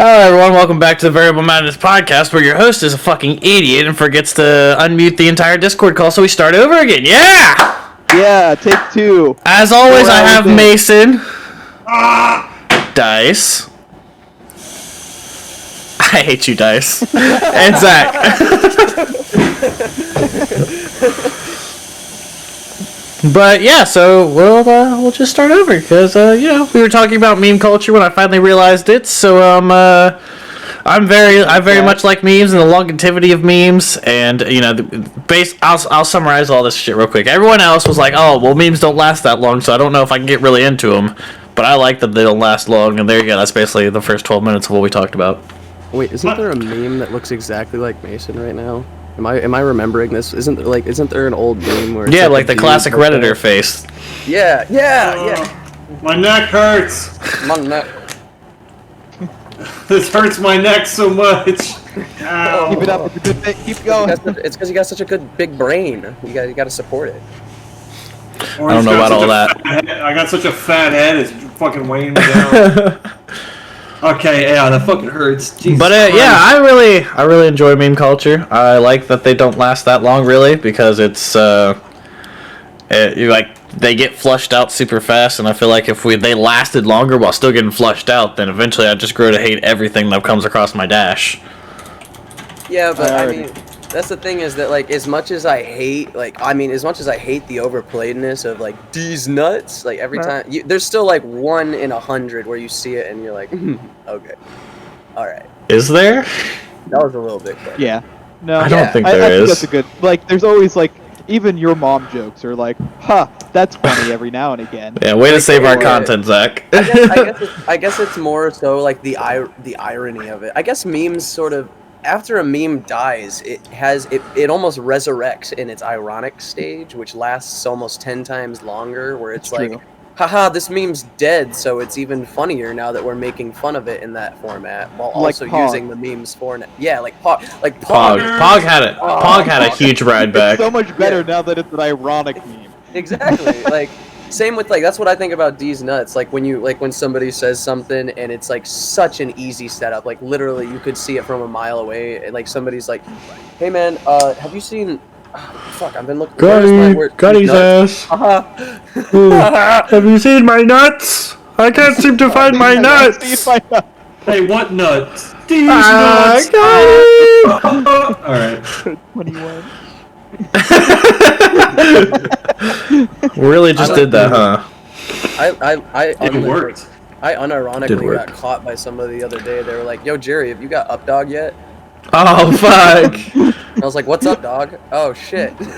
Hello everyone, welcome back to the Variable Madness podcast, where your host is a fucking idiot and forgets to unmute the entire Discord call, so we start over again. Yeah! Yeah, take two. As always, I have Mason. Dice. I hate you, Dice. And Zach. But yeah, so we'll just start over because we were talking about meme culture when I finally realized it. So I very much like memes and the longevity of memes, and I'll summarize all this shit real quick. Everyone else was like, oh well, memes don't last that long, so I don't know if I can get really into them. But I like that they don't last long, and there you go. That's basically the first 12 minutes of what we talked about. Wait, isn't there a meme that looks exactly like Mason right now? Am I remembering this? Isn't there an old meme where? Yeah, like the classic Redditor face. Yeah. My neck hurts. My neck. This hurts my neck so much. Ow. Keep it up. It's a good thing. Keep going. It's because you got such a good big brain. You got to support it. I don't know about all that. I got such a fat head, it's fucking weighing me down. Okay, yeah, that fucking hurts. Jesus but yeah, I really enjoy meme culture. I like that they don't last that long, really, because it's they get flushed out super fast, and I feel like if they lasted longer while still getting flushed out, then eventually I'd just grow to hate everything that comes across my dash. Yeah, but I mean, that's the thing is that as much as I hate the overplayedness of these nuts, every time there's still 1 in 100 where you see it and you're like, okay, all right. Is there? That was a little bit quick. Yeah. No, I don't think there I is. think that's a good. There's always even your mom jokes are that's funny every now and again. Yeah, way to save our content, Zach. I guess it's more so the irony of it. I guess memes sort of, after a meme dies, it almost resurrects in its ironic stage, which lasts almost 10 times longer, where it's true. haha, this meme's dead, so it's even funnier now that we're making fun of it in that format, while also using the memes for it. Yeah, Pog. Pog had it. Pog had a huge ride back. It's so much better now that it's an ironic meme. Exactly. Same with that's what I think about D's nuts. When somebody says something and it's such an easy setup. Literally you could see it from a mile away, and somebody's like, "Hey man, have you seen? Fuck, I've been looking. Got his ass. Have you seen my nuts? I can't seem to find my nuts. Hey, what nuts? These nuts. All right. 21. Really just did that, huh? It worked. I unironically got caught by somebody the other day. They were like, "Yo, Jerry, have you got up dog yet?" Oh fuck! I was like, "What's up, dog?" Oh shit! It's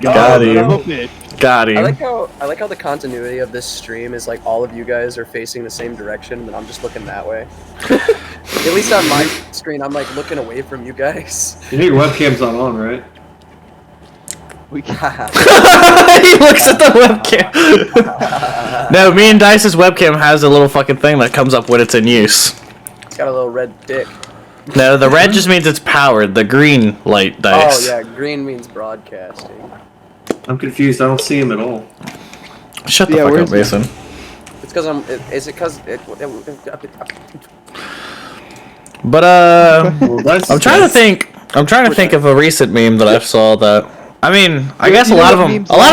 got him. Got him. I like how the continuity of this stream is all of you guys are facing the same direction, and I'm just looking that way. At least on my screen, I'm looking away from you guys. You know your webcam's not on, right? He looks at the webcam. No, me and Dice's webcam has a little fucking thing that comes up when it's in use. It's got a little red dick. No, the red just means it's powered. The green light, Dice. Oh yeah, green means broadcasting. I'm confused. I don't see him at all. Shut the fuck up, Mason. It's because I'm. Is it because? But I'm trying to think of a recent meme that I saw that. I mean, I guess a lot of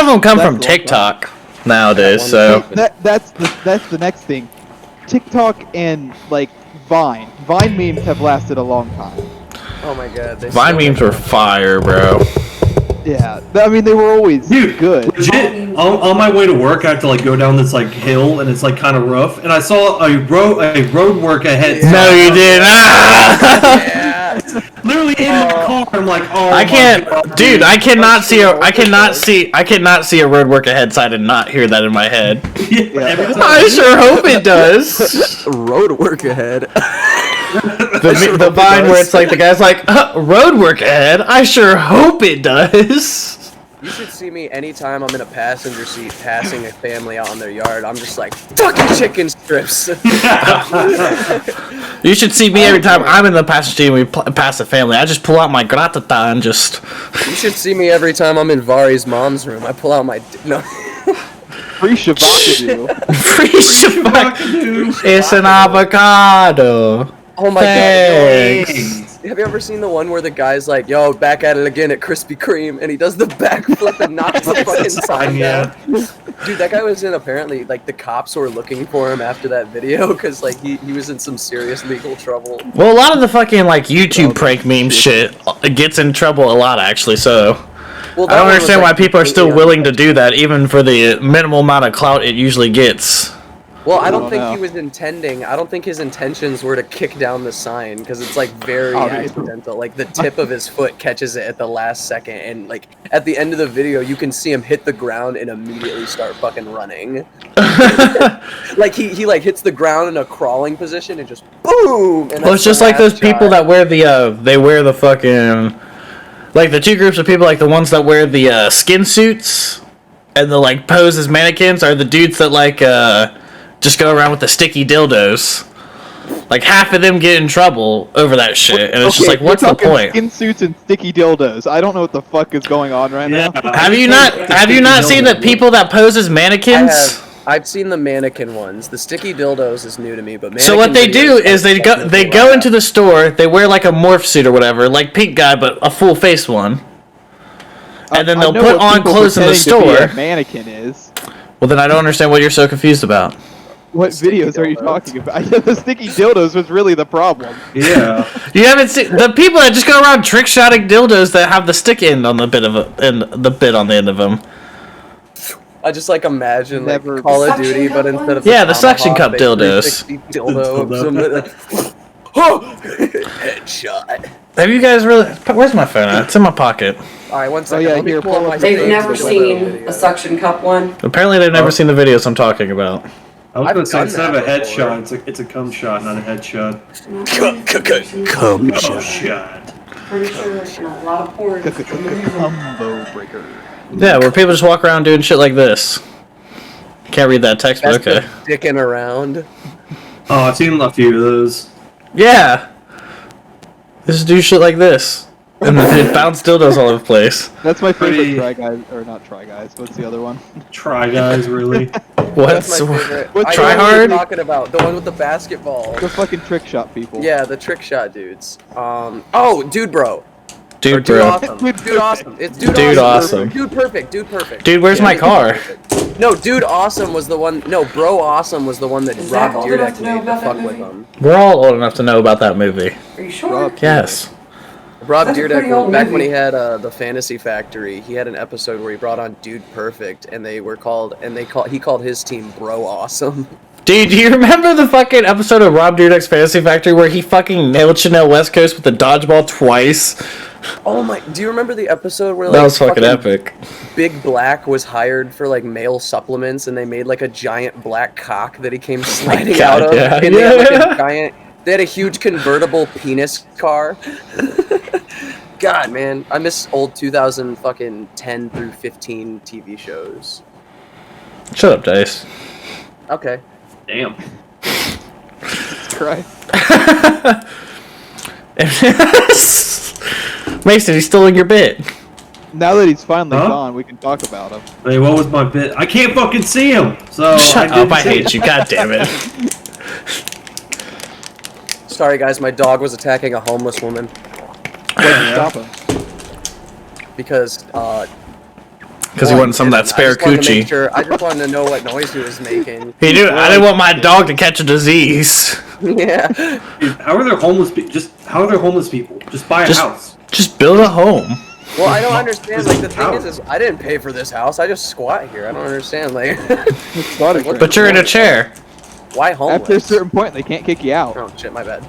them come from TikTok nowadays. So that's the next thing. TikTok and Vine. Vine memes have lasted a long time. Oh my god. Vine memes were fire, bro. Yeah, I mean they were always good. Legit, on my way to work, I have to go down this hill, and it's kind of rough. And I saw a road work ahead. Yeah. No, you didn't. Yeah. Literally in the car, I'm like, oh. I can't, dude. I cannot see a road work ahead sign and not hear that in my head. Yeah. I sure hope it does. Road work ahead. The Vine where it's the guy's road work ahead. I sure hope it does. You should see me anytime I'm in a passenger seat passing a family out on their yard. I'm just fucking chicken strips. You should see me every time I'm in the passenger seat and we pass a family. I just pull out my gratata and just... You should see me every time I'm in Vari's mom's room. I pull out my... No. Free Shavakadu. Free Shabak. It's an avocado. Oh my Thanks. god. Have you ever seen the one where the guy's like, yo, back at it again at Krispy Kreme, and he does the backflip and knocks the fucking sign down? Dude, that guy was in, apparently, like, the cops were looking for him after that video, because, like, he was in some serious legal trouble. Well, a lot of the fucking, like, YouTube prank meme shit gets in trouble a lot, actually, so... Well, I don't understand why people are still willing to do that, even for the minimal amount of clout it usually gets. Well, I don't think he was intending. I don't think his intentions were to kick down the sign, because it's like very accidental. Like the tip of his foot catches it at the last second, and like at the end of the video, you can see him hit the ground and immediately start fucking running. Like he like hits the ground in a crawling position and just boom. And Well, it's just like those people that wear the fucking, like the two groups of people, like the ones that wear the skin suits and the like pose as mannequins are the dudes that like just go around with the sticky dildos. Like half of them get in trouble over that shit, and it's just like, what's the point? Skin suits and sticky dildos. I don't know what the fuck is going on right now. Have you not seen the people that pose as mannequins? I've seen the mannequin ones. The sticky dildos is new to me, but so what they do is they go into the store, they wear like a morph suit or whatever, like Pink Guy, but a full face one, and then they'll put on clothes in the store. Mannequin is. Well, then I don't understand what you're so confused about. What videos are you talking about? The sticky dildos was really the problem. Yeah. You haven't seen the people that just go around trick shotting dildos that have the stick end on the bit on the end of them. I just like imagine like Call of Duty, but instead of the suction cup dildos. Headshot. Have you guys really? Where's my phone at? It's in my pocket. All right, one second. Let me pull up my They've stage never to seen video. a suction cup one. Apparently, they've never seen the videos I'm talking about. I was gonna say, done instead of a that headshot, it's a cum shot, not a headshot. Cum Shot. Pretty sure in a lot of porn. Combo breaker. Yeah, where people just walk around doing shit like this. Can't read that text, but okay. Dicking around. Oh, I've seen a few of those. Yeah. Just do shit like this. And then bounce dildos all over the place. That's my favorite Pretty- Try Guys, or not Try Guys. What's the other one? Try guys, really. What's That's my favorite. What I Try know what Hard? you're talking about the one with the basketball. The fucking trick shot people. Yeah, the trick shot dudes. Oh, dude, bro. Or Dude, dude, bro. awesome. Dude, awesome. It's dude, Dude, awesome. awesome. Dude, perfect. Dude, perfect. Dude, where's my car? No, dude, awesome was the one. No, bro, awesome was the one that Is Zach Rob old enough Dyrdek to know made to about that fuck with movie? him. We're all old enough to know about that movie. Are you sure? Rob. Yes. Rob That's a pretty Dyrdek, old back when movie. he had the Fantasy Factory, he had an episode where he brought on Dude Perfect, and he called his team Bro Awesome. Dude, do you remember the fucking episode of Rob Dyrdek's Fantasy Factory where he fucking nailed Chanel West Coast with the dodgeball twice? Oh my! Do you remember the episode where like That was fucking epic. Big Black was hired for like male supplements, and they made like a giant black cock that he came sliding God, out of, yeah. and they had like a giant. They had a huge convertible penis car. God, man, I miss old 2010 through 15 TV shows. Shut up, Dice. Okay. Damn. Cry. Mason, he's stealing your bit. Now that he's finally Huh? gone, we can talk about him. Hey, what was my bit? I can't fucking see him. So Shut didn't up, I see hate you, god damn it. Sorry, guys, my dog was attacking a homeless woman Why'd you stop him? because. Because he wanted some of that spare coochie. I just wanted to know what noise he was making. He knew I didn't want my dog to catch a disease. Yeah. Dude, how are there homeless people? How are there homeless people? Just buy a house. Just build a home. Well, I don't understand. Like the thing House. is I didn't pay for this house. I just squat here. I don't understand. Like, But you're in a chair. why homeless? After a certain point, they can't kick you out. Oh shit, my bad.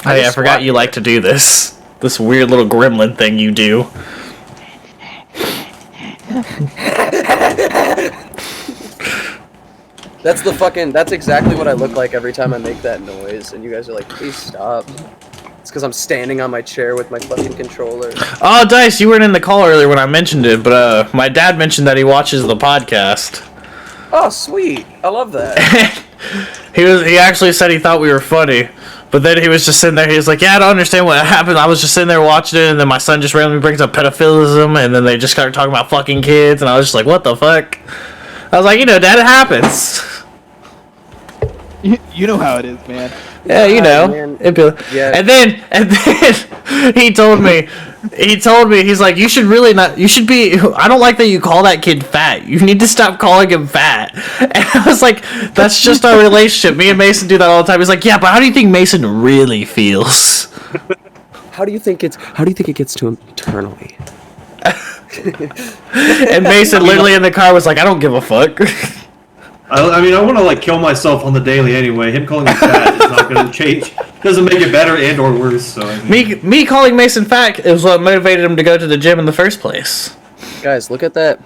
Hey, I just forgot squat you like to do this. This weird little gremlin thing you do. That's exactly what I look like every time I make that noise, and you guys are like, please stop. It's because I'm standing on my chair with my fucking controller. Oh, Dice, you weren't in the call earlier when I mentioned it, but my dad mentioned that he watches the podcast. Oh, sweet. I love that. He actually said he thought we were funny, But then he was just sitting there. He was like, "Yeah, I don't understand what happened. I was just sitting there watching it, and then my son just randomly brings up pedophilism, and then they just started talking about fucking kids, and I was just like, what the fuck?" I was like, Dad, it happens. You know how it is, man. Yeah, man. it'd be, Yeah. And then he told me, he's like, you should be, I don't like that you call that kid fat. You need to stop calling him fat. And I was like, that's just our relationship. Me and Mason do that all the time. He's like, yeah, but how do you think Mason really feels? How do you think it gets to him eternally? And Mason literally in the car was like, I don't give a fuck. I mean, I want to like kill myself on the daily anyway. Him calling me fat is not going to change. Doesn't make it better and or worse. So I mean. Me calling Mason fat is what motivated him to go to the gym in the first place. Guys, look at that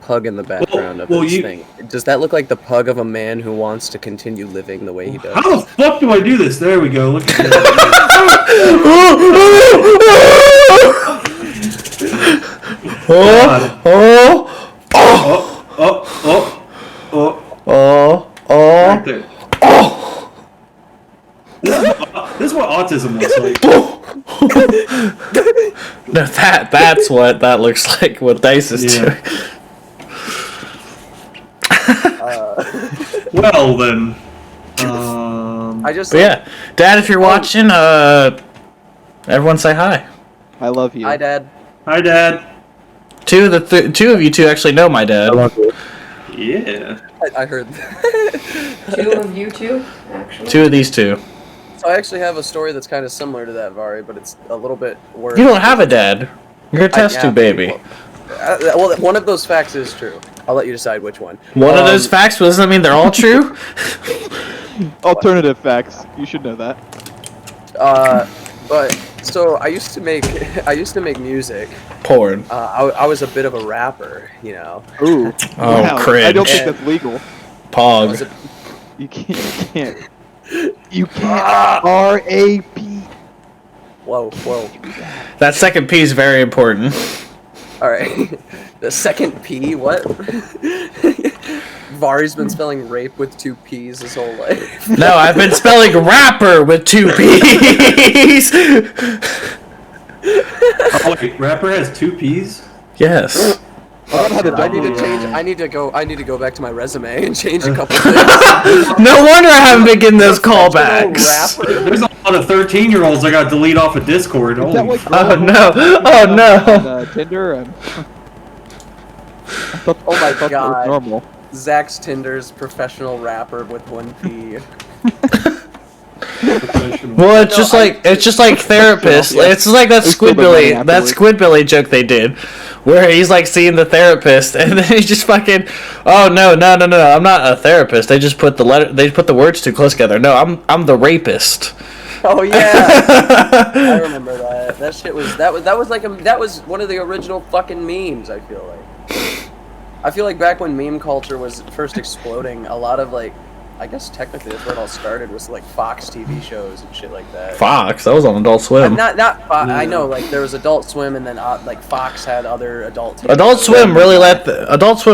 pug in the background of this thing. Does that look like the pug of a man who wants to continue living the way he does? How the fuck do I do this? There we go. Look at that. Right there. This is what autism looks like. No, that's what that looks like. What Dice is doing. Well then. But yeah, Dad, if you're watching, everyone say hi. I love you. Hi, Dad. Hi, Dad. Two of you two actually know my dad. Yeah. I heard that. 2 of you two, actually. 2 of these 2. So I actually have a story that's kind of similar to that, Vari, but it's a little bit worse. You don't have a dad. You're a test tube baby. Well, one of those facts is true. I'll let you decide which one. One of those facts doesn't mean they're all true. Alternative facts. You should know that. But so I used to make music. Porn. I was a bit of a rapper, Ooh. Oh, Wow. cringe. I don't think that's legal. Pog. You can't. You can't. R-A-P. Whoa. That second P is very important. All right. The second P. What? Vari's been spelling rape with 2 P's his whole life. No, I've been spelling rapper with 2 P's. Oh, wait, rapper has 2 P's? Yes. I need to go back to my resume and change a couple things. No wonder I haven't been getting those callbacks. Rapper. There's a lot of 13-years-olds I got to delete off of Discord. Is that Holy like Oh no! Oh no! on Tinder? I thought that was God. normal. Zach's Tinder's professional rapper with 1 P. Well, it's just like therapist. It's like that Squidbilly joke they did, where he's like seeing the therapist, and then he's just fucking, oh no, I'm not a therapist. They just put the words too close together. No, I'm the rapist. Oh yeah, I remember that. That shit was that was one of the original fucking memes. I feel like back when meme culture was first exploding, a lot of like, I guess technically that's where it all started, was like Fox TV shows and shit like that. Fox, that was on Adult Swim. Not I know, like there was Adult Swim, and then like Fox had other adult TV Adult shows. Swim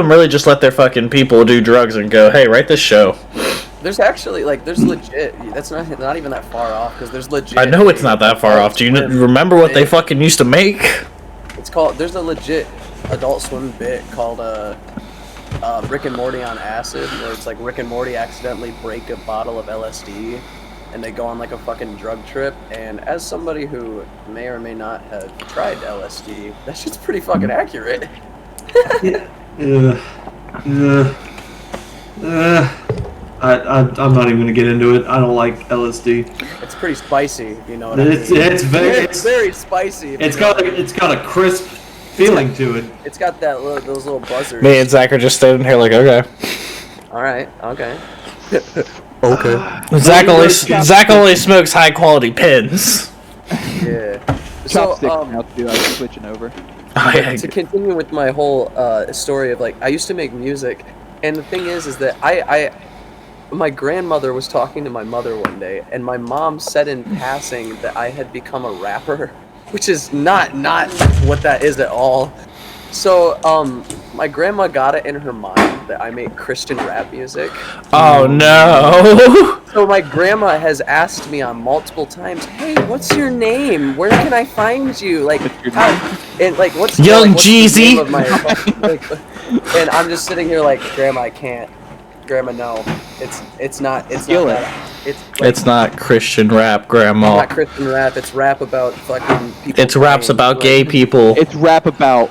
really just let their fucking people do drugs and go, hey, write this show. There's actually there's legit. That's not even that far off, because there's legit. I know it's not that far off. Do you remember what they fucking used to make? It's called. There's a legit Adult Swim bit called Rick and Morty on acid, where it's like Rick and Morty accidentally break a bottle of LSD, and they go on like a fucking drug trip. And as somebody who may or may not have tried LSD, that shit's pretty fucking accurate. I'm not even gonna get into it. I don't like LSD. It's pretty spicy, if you know what I mean. It's very spicy. It's got a crisp feeling to it. It's got those little buzzers. Me and Zach are just standing here like, okay. All right. Okay. Zach only smokes high quality pens. Yeah. Chopsticks now too. I was switching over. Oh, yeah. To continue with my whole story of I used to make music, and the thing is that my grandmother was talking to my mother one day, and my mom said in passing that I had become a rapper, which is not what that is at all. So my grandma got it in her mind that I make Christian rap music. Oh no! So my grandma has asked me on multiple times, "Hey, what's your name? Where can I find you? Like, and like, what's Young what's the Jeezy?" name of my like, and I'm just sitting here like, Grandma, I can't. Grandma, no. It's not Steal it. that. It's like, It's not Christian rap, it's Grandma. not Christian rap. It's rap about fucking people. It's raps dying. about Like, gay people. It's rap about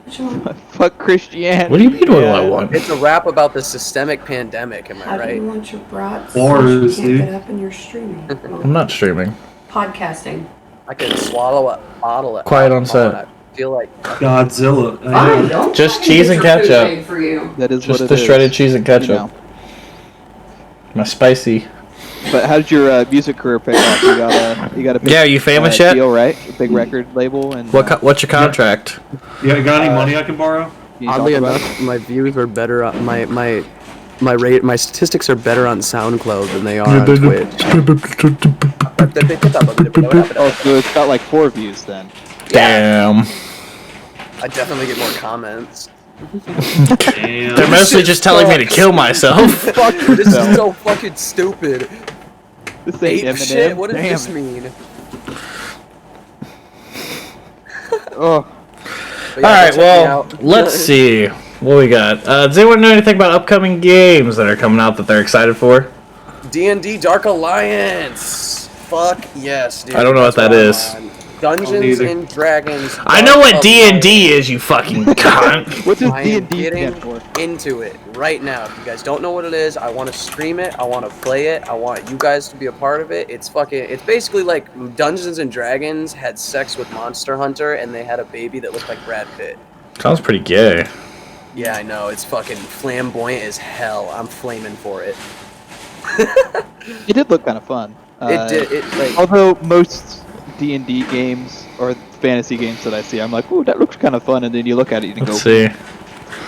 Which one? fuck Christianity. What do you mean? What do I man. want? It's a rap about the systemic pandemic. Am I How do you right? want your brats? Bars, You can't dude. get up and you're streaming. I'm not streaming. Podcasting. I could swallow a bottle of Quiet on alcohol, set. and I feel like Godzilla. Fine, don't Just fucking cheese get and your food ketchup. made for you. That is Just what the it is. shredded cheese and ketchup. You know. My spicy. But how did your music career pick up? You got a big, Yeah, are you famous yet? deal, right? A big record label and What's your contract? Yeah, got any money I can borrow? can you oddly talk about enough, my views are better on my statistics are better on SoundCloud than they are on Twitch. it? Oh, so it's got like 4 views then. Damn. I definitely get more comments. Damn. They're mostly just telling me to kill myself. Fuck This is yourself. so fucking stupid. This ain't Ape Eminem. shit. What does Damn. this mean? Oh, But yeah, Alright, check me well, out. let's see what we got. Does anyone know anything about upcoming games that are coming out that they're excited for? D&D Dark Alliance. Fuck yes, dude. I don't know what That's that I'm is. on. Dungeons either. and Dragons. I know Dark what D&D Alliance. is, you fucking cunt. what does I am D&D getting stand for? into it right now. If you guys don't know what it is, I want to stream it. I want to play it. I want you guys to be a part of it. It's basically like Dungeons and Dragons had sex with Monster Hunter and they had a baby that looked like Brad Pitt. Sounds pretty gay. Yeah, I know. It's fucking flamboyant as hell. I'm flaming for it. It did look kind of fun. It did. It like Although most D&D games or fantasy games that I see, I'm like, ooh, that looks kind of fun, and then you look at it and Let's go, see.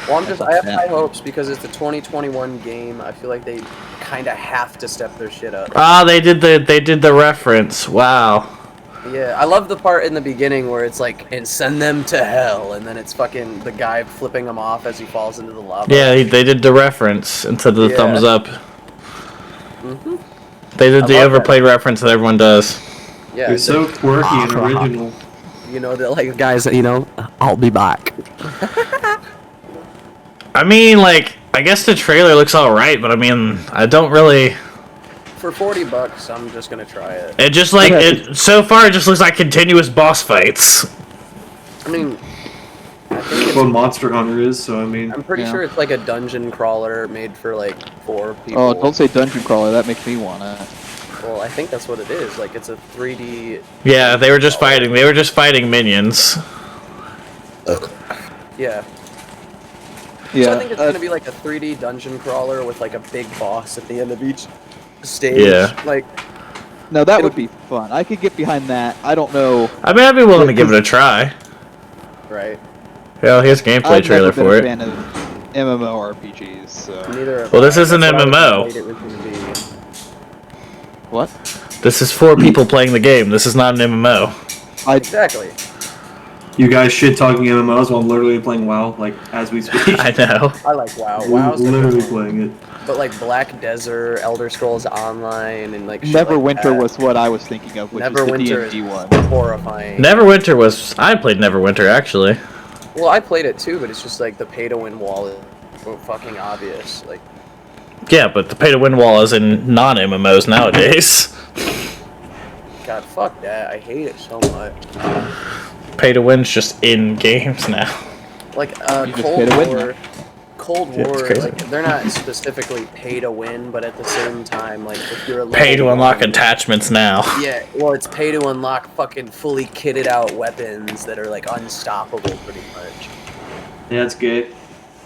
well, I have high hopes because it's the 2021 game. I feel like they kind of have to step their shit up. Ah, they did the reference. Wow. Yeah, I love the part in the beginning where it's like, and send them to hell, and then it's fucking the guy flipping him off as he falls into the lava. Yeah, they did the reference instead of the Yeah. thumbs up. Mhm. They did I the love overplayed reference that everyone does. Yeah, You're so quirky and original. you know, they're like guys that, you know, I'll be back. I mean, like, I guess the trailer looks alright, but I mean, I don't really... For $40, I'm just gonna try it. It just, like, so far it just looks like continuous boss fights. I mean, I think That's it's, what Monster Hunter is, so I mean. I'm pretty Yeah. sure it's like a dungeon crawler made for like 4 people. oh, don't say dungeon crawler, that makes me wanna. Well, I think that's what it is. Like, it's a 3D. Yeah, they were just fighting. They were just fighting minions. Yeah. Yeah, So I think it's gonna be like a 3D dungeon crawler with like a big boss at the end of each stage. Yeah. Like, no, that it'll- would be fun. I could get behind that. I don't know. I mean, I'd be willing to give it a try. right. Hell, here's a gameplay I've trailer never been for a it. fan of MMORPGs, so. Neither. have Well, this I. is an That's what I MMO. played it was gonna be. What? This is 4 people playing the game. This is not an MMO. Exactly. You guys shit talking MMOs while I'm literally playing WoW, like, as we speak. I know. I like WoW. I'm WoW's the literally best one. playing it. But like Black Desert, Elder Scrolls Online, and like shit like Neverwinter that. was what I was thinking of, which is the Neverwinter D&D one. is horrifying. Neverwinter was... I played Neverwinter, actually. Well, I played it too, but it's just like the pay-to-win wall is so fucking obvious. Like, Yeah, but the pay-to-win wall is in non-MMOs nowadays. God, fuck that. I hate it so much. Pay-to-win's just in games now. Like, You just Cold pay to win War. Cold Yeah, it's War, crazy. like, they're not specifically pay to win, but at the same time, like, if you're a Pay to level unlock one- attachments now. Yeah, well, it's pay to unlock fucking fully kitted out weapons that are like unstoppable, pretty much. Yeah, it's gay.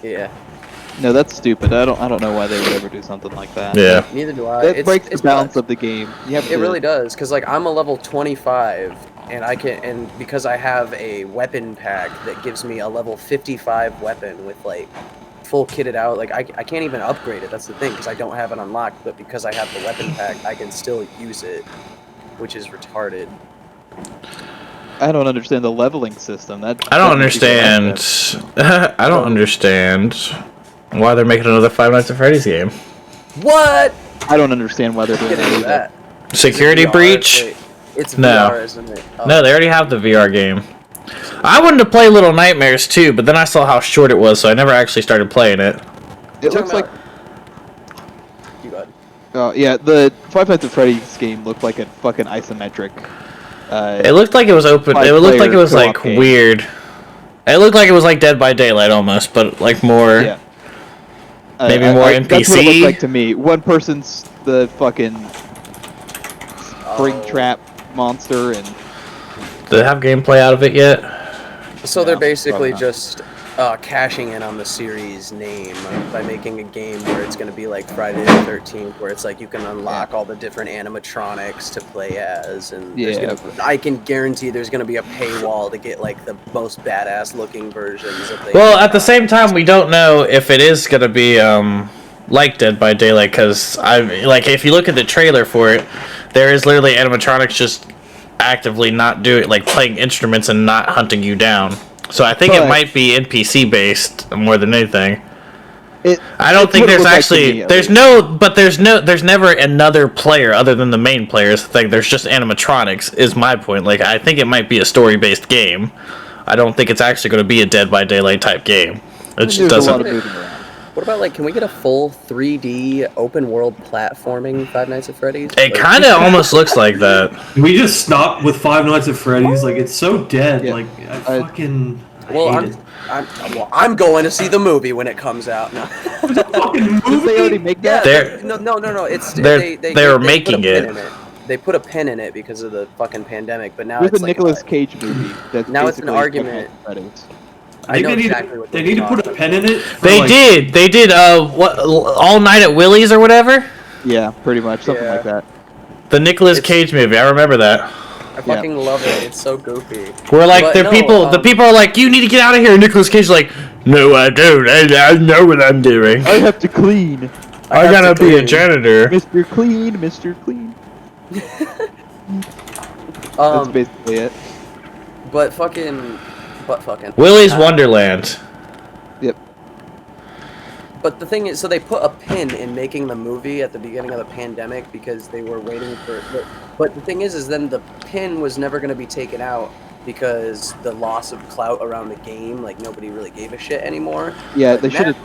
Yeah, No, that's stupid. I don't know why they would ever do something like that. Yeah. neither do I. That breaks the it's balance nuts. of the game. You have It to, really does, cause like I'm a level 25, and because I have a weapon pack that gives me a level 55 weapon with like full kitted out. Like I can't even upgrade it. That's the thing, because I don't have it unlocked. But because I have the weapon pack, I can still use it, which is retarded. I don't understand the leveling system. I don't understand. I don't understand why they're making another Five Nights at Freddy's game. What? I don't understand why they're doing Get into that. that. Security Is it VR? breach? It's No. VR, isn't it? Oh. No, they already have the VR game. I wanted to play Little Nightmares too, but then I saw how short it was, so I never actually started playing it. It looks like, You go ahead. yeah, the Five Nights at Freddy's game looked like a fucking isometric. It looked like it was open. It looked like it was co-op like game. weird. It looked like it was like Dead by Daylight almost, but like more. Yeah. Maybe more That's what it NPC? looked like to me. One person's the fucking spring trap monster, and Do they have gameplay out of it yet? So they're No, basically probably not. just cashing in on the series name by making a game where it's going to be like Friday the 13th, where it's like you can unlock all the different animatronics to play as, and I can guarantee there's going to be a paywall to get like the most badass looking versions of the. Well, at the same time, we don't know if it is gonna be like Dead by Daylight, because if you look at the trailer for it, there is literally animatronics just actively not doing playing instruments and not hunting you down. So I think it might be NPC based more than anything. I don't think there's actually there's never another player other than the main players. There's just animatronics is my point. I think it might be a story based game. I don't think it's actually going to be a Dead by Daylight type game. It just there's a lot doesn't. of moving around. What about can we get a full 3D open world platforming Five Nights at Freddy's? It kind of almost looks like that. Can we just stop with Five Nights at Freddy's? It's so dead. Yeah. I fucking hate it. I'm going to see the movie when it comes out. No. Fucking Did they already make that? No. It's They're making put a pin it. in it. They put a pin in it because of the fucking pandemic, but now There's it's a Nicolas Cage movie. That's now it's an basically argument. Five Nights at Freddy's. I know they need, exactly what they need to put a pen in it. They did. What? All Night at Willie's or whatever. Yeah, pretty much something Yeah. like that. The Nicolas Cage movie. I remember that. I fucking love it. It's so goofy. Where But the no, people are like, you need to get out of here. And Nicolas Cage is like, no, I don't. I know what I'm doing. I have to clean. I have gotta to be a clean. janitor. Mr. Clean, Mr. Clean. That's basically it. But fucking. Willy's Wonderland. Yep. But the thing is, so they put a pin in making the movie at the beginning of the pandemic because they were waiting for. But the thing is then the pin was never going to be taken out because the loss of clout around the game, nobody really gave a shit anymore. Yeah, they should have.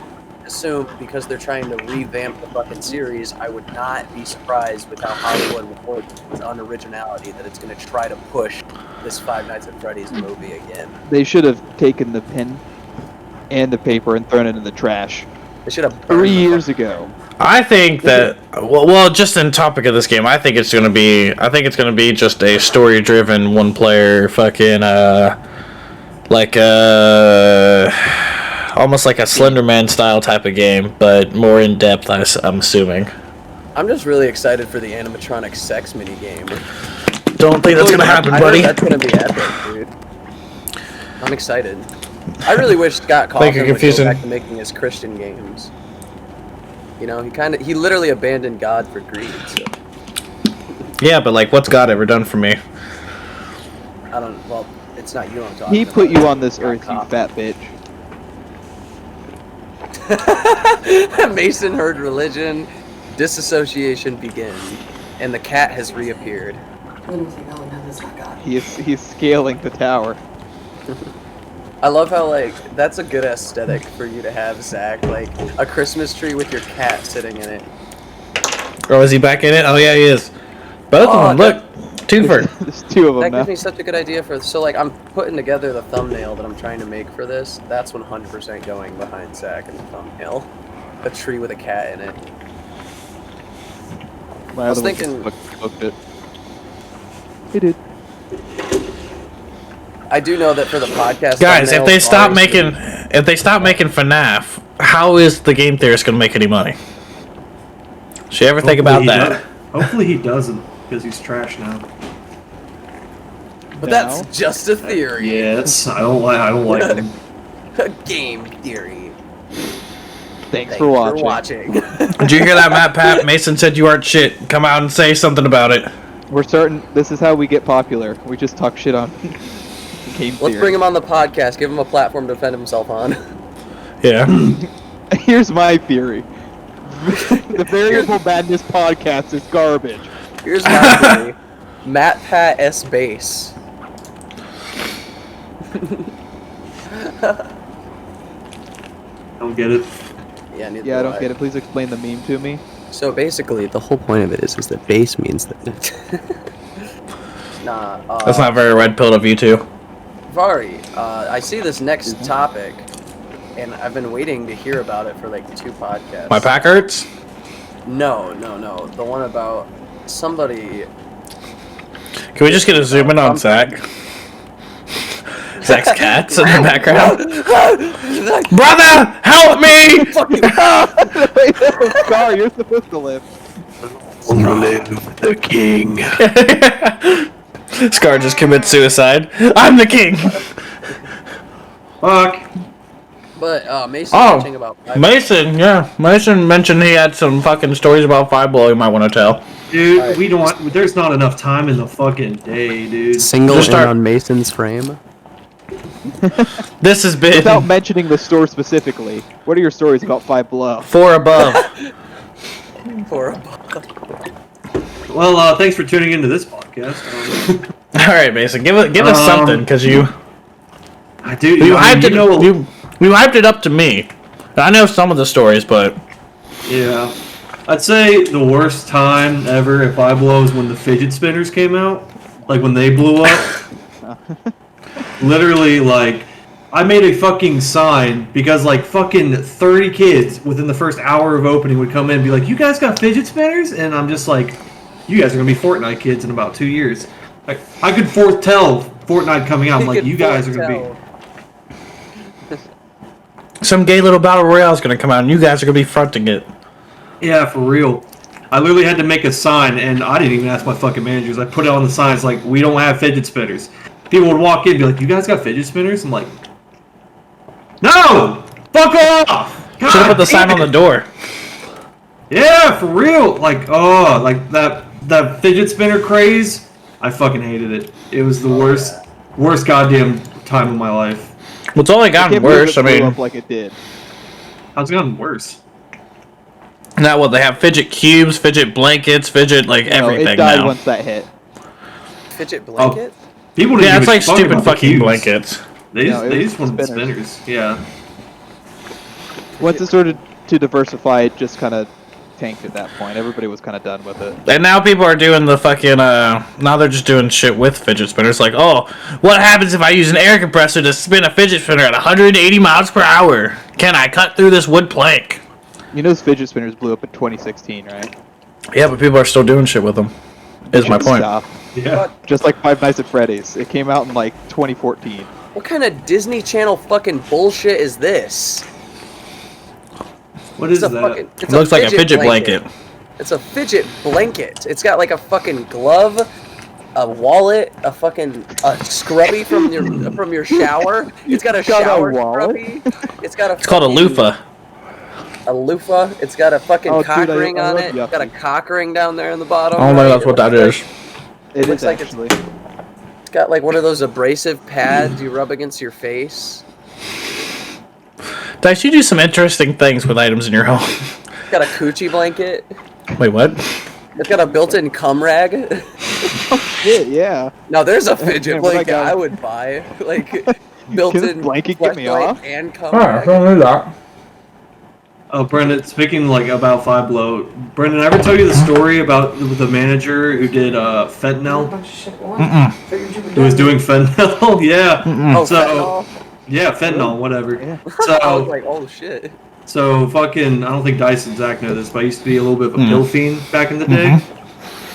Assume because they're trying to revamp the fucking series, I would not be surprised with how Hollywood reports on originality that it's going to try to push this Five Nights at Freddy's movie again. They should have taken the pen and the paper and thrown it in the trash They should have 3 years ago. I think that well, just in topic of this game, I think it's gonna be just a story-driven, one-player fucking almost like a Slenderman style type of game, but more in depth. I'm assuming. I'm just really excited for the animatronic sex mini game. Don't think that's gonna happen, buddy. That's gonna be epic, dude. I'm excited. I really wish Scott Cawthon would go back to making his Christian games. You know, he literally abandoned God for greed. So. Yeah, but what's God ever done for me? Well, it's not you I'm talking He about. put you on this earth, you fat bitch. Mason heard religion, disassociation begin, and the cat has reappeared. I don't think, oh no, that's not God. He's scaling the tower. I love how that's a good aesthetic for you to have, Zach. A Christmas tree with your cat sitting in it. Oh, is he back in it? Oh yeah, he is. Both of them. Look, twofer. There's two of them That now. gives me such a good idea for. So I'm putting together the thumbnail that I'm trying to make for this. That's 100% going behind Zach in the thumbnail. A tree with a cat in it. My I was other one thinking- just looked it. He did. I do know that for the podcast, Guys, if thumbnails they stop are- making FNAF, how is the game theorist gonna make any money? Should you ever think about that? Hopefully he doesn't, because he's trash now. But that's just a theory. Yeah, I don't like him. A game theory. Thanks for watching. Did you hear that, Matt Pat? Mason said you aren't shit. Come out and say something about it. We're certain this is how we get popular. We just talk shit on game Let's bring him on the podcast. Give him a platform to defend himself on. Yeah. Here's my theory. The Variable Madness podcast is garbage. Here's my theory. Matt Pat S Base. Don't get it. Yeah, neither Yeah, I do don't get it. Please explain the meme to me. So basically, the whole point of it is that base means that. That's not very red pilled of you two. Vari, I see this next topic, and I've been waiting to hear about it for like 2 podcasts. My pack hurts? No. The one about somebody. Can we just get a zoom in on Zach? Zach's cats in the background. Brother, help me! Scar, you're supposed to live. Live the king. Scar just commits suicide. I'm the king. Fuck. But Mason mentioning about Mason, yeah. Mason mentioned he had some fucking stories about Five Below you might want to tell. Dude, we don't. There's not enough time in the fucking day, dude. Single Just start- on Mason's frame. This has been Without mentioning the store specifically, what are your stories about Five Below? 4 above. For a Well, thanks for tuning into this podcast. All right, Mason, give us something, because you hyped it. You hyped it up to me. I know some of the stories, but Yeah. I'd say the worst time ever at Five Below is when the fidget spinners came out. Like when they blew up. Literally, like, I made a fucking sign because like fucking 30 kids within the first hour of opening would come in and be like, "You guys got fidget spinners?" And I'm just like, "You guys are gonna be Fortnite kids in about 2 years." Like, I could foretell Fortnite coming out. I'm like, "You guys are gonna be." some gay little battle royale is gonna come out, and you guys are gonna be fronting it. Yeah, for real. I literally had to make a sign, and I didn't even ask my fucking managers. I put it on the signs like, "We don't have fidget spinners." People would walk in and be like, "You guys got fidget spinners?" I'm like, "No! Fuck off!" Should have put the sign on the door. Yeah, for real. Like, oh, like that fidget spinner craze. I fucking hated it. It was the worst goddamn time of my life. Well, it's only gotten Can't believe worse. it I blew mean, up like it did. How's it gotten worse? now what they have fidget cubes, fidget blankets, fidget like No, everything it died now. once that hit. Fidget blanket? People didn't Yeah, it's give a like fuck stupid about the fucking cubes. blankets. They No, it was just wanted spinners. spinners. Yeah. Once it started to diversify, it just kind of tanked at that point. Everybody was kind of done with it. And now people are doing the fucking, now they're just doing shit with fidget spinners. Like, oh, what happens if I use an air compressor to spin a fidget spinner at 180 miles per hour? Can I cut through this wood plank? You know, those fidget spinners blew up in 2016, right? Yeah, but people are still doing shit with them. Is my Should point. stop. Yeah. Just like Five Nights at Freddy's. It came out in like 2014. What kind of Disney Channel fucking bullshit is this? What is It's a that? fucking. It looks like a fidget blanket. It's a fidget blanket. It's got like a fucking glove, a wallet, a scrubby from your shower. It's got a got a shower wallet? scrubby. It's got a. It's called a loofah. A loofah. It's got a fucking Oh, cock dude, ring I on love it. It's got a yuppie. cock ring down there in the bottom. I don't know right? that's what that looks is. It looks is like actually. It's got like one of those abrasive pads you rub against your face. Dice, you do some interesting things with items in your home. It's got a coochie blanket. Wait, what? It's got a built-in cum rag. Yeah. Now there's a fidget Damn, what I blanket got? I would buy. Like built-in blanket get me flashlight off? and cum rag. do that. Oh, Brendan, speaking like about Five Below, Brendan, I ever tell you the story about the manager who did A fentanyl? bunch of shit at once. Figured you were Who was done. doing fentanyl? Yeah. Oh, So, fentanyl? yeah, fentanyl, whatever. Yeah. I was So, like, oh shit. so fucking, I don't think Dice and Zach know this, but I used to be a little bit of a pill fiend back in the day.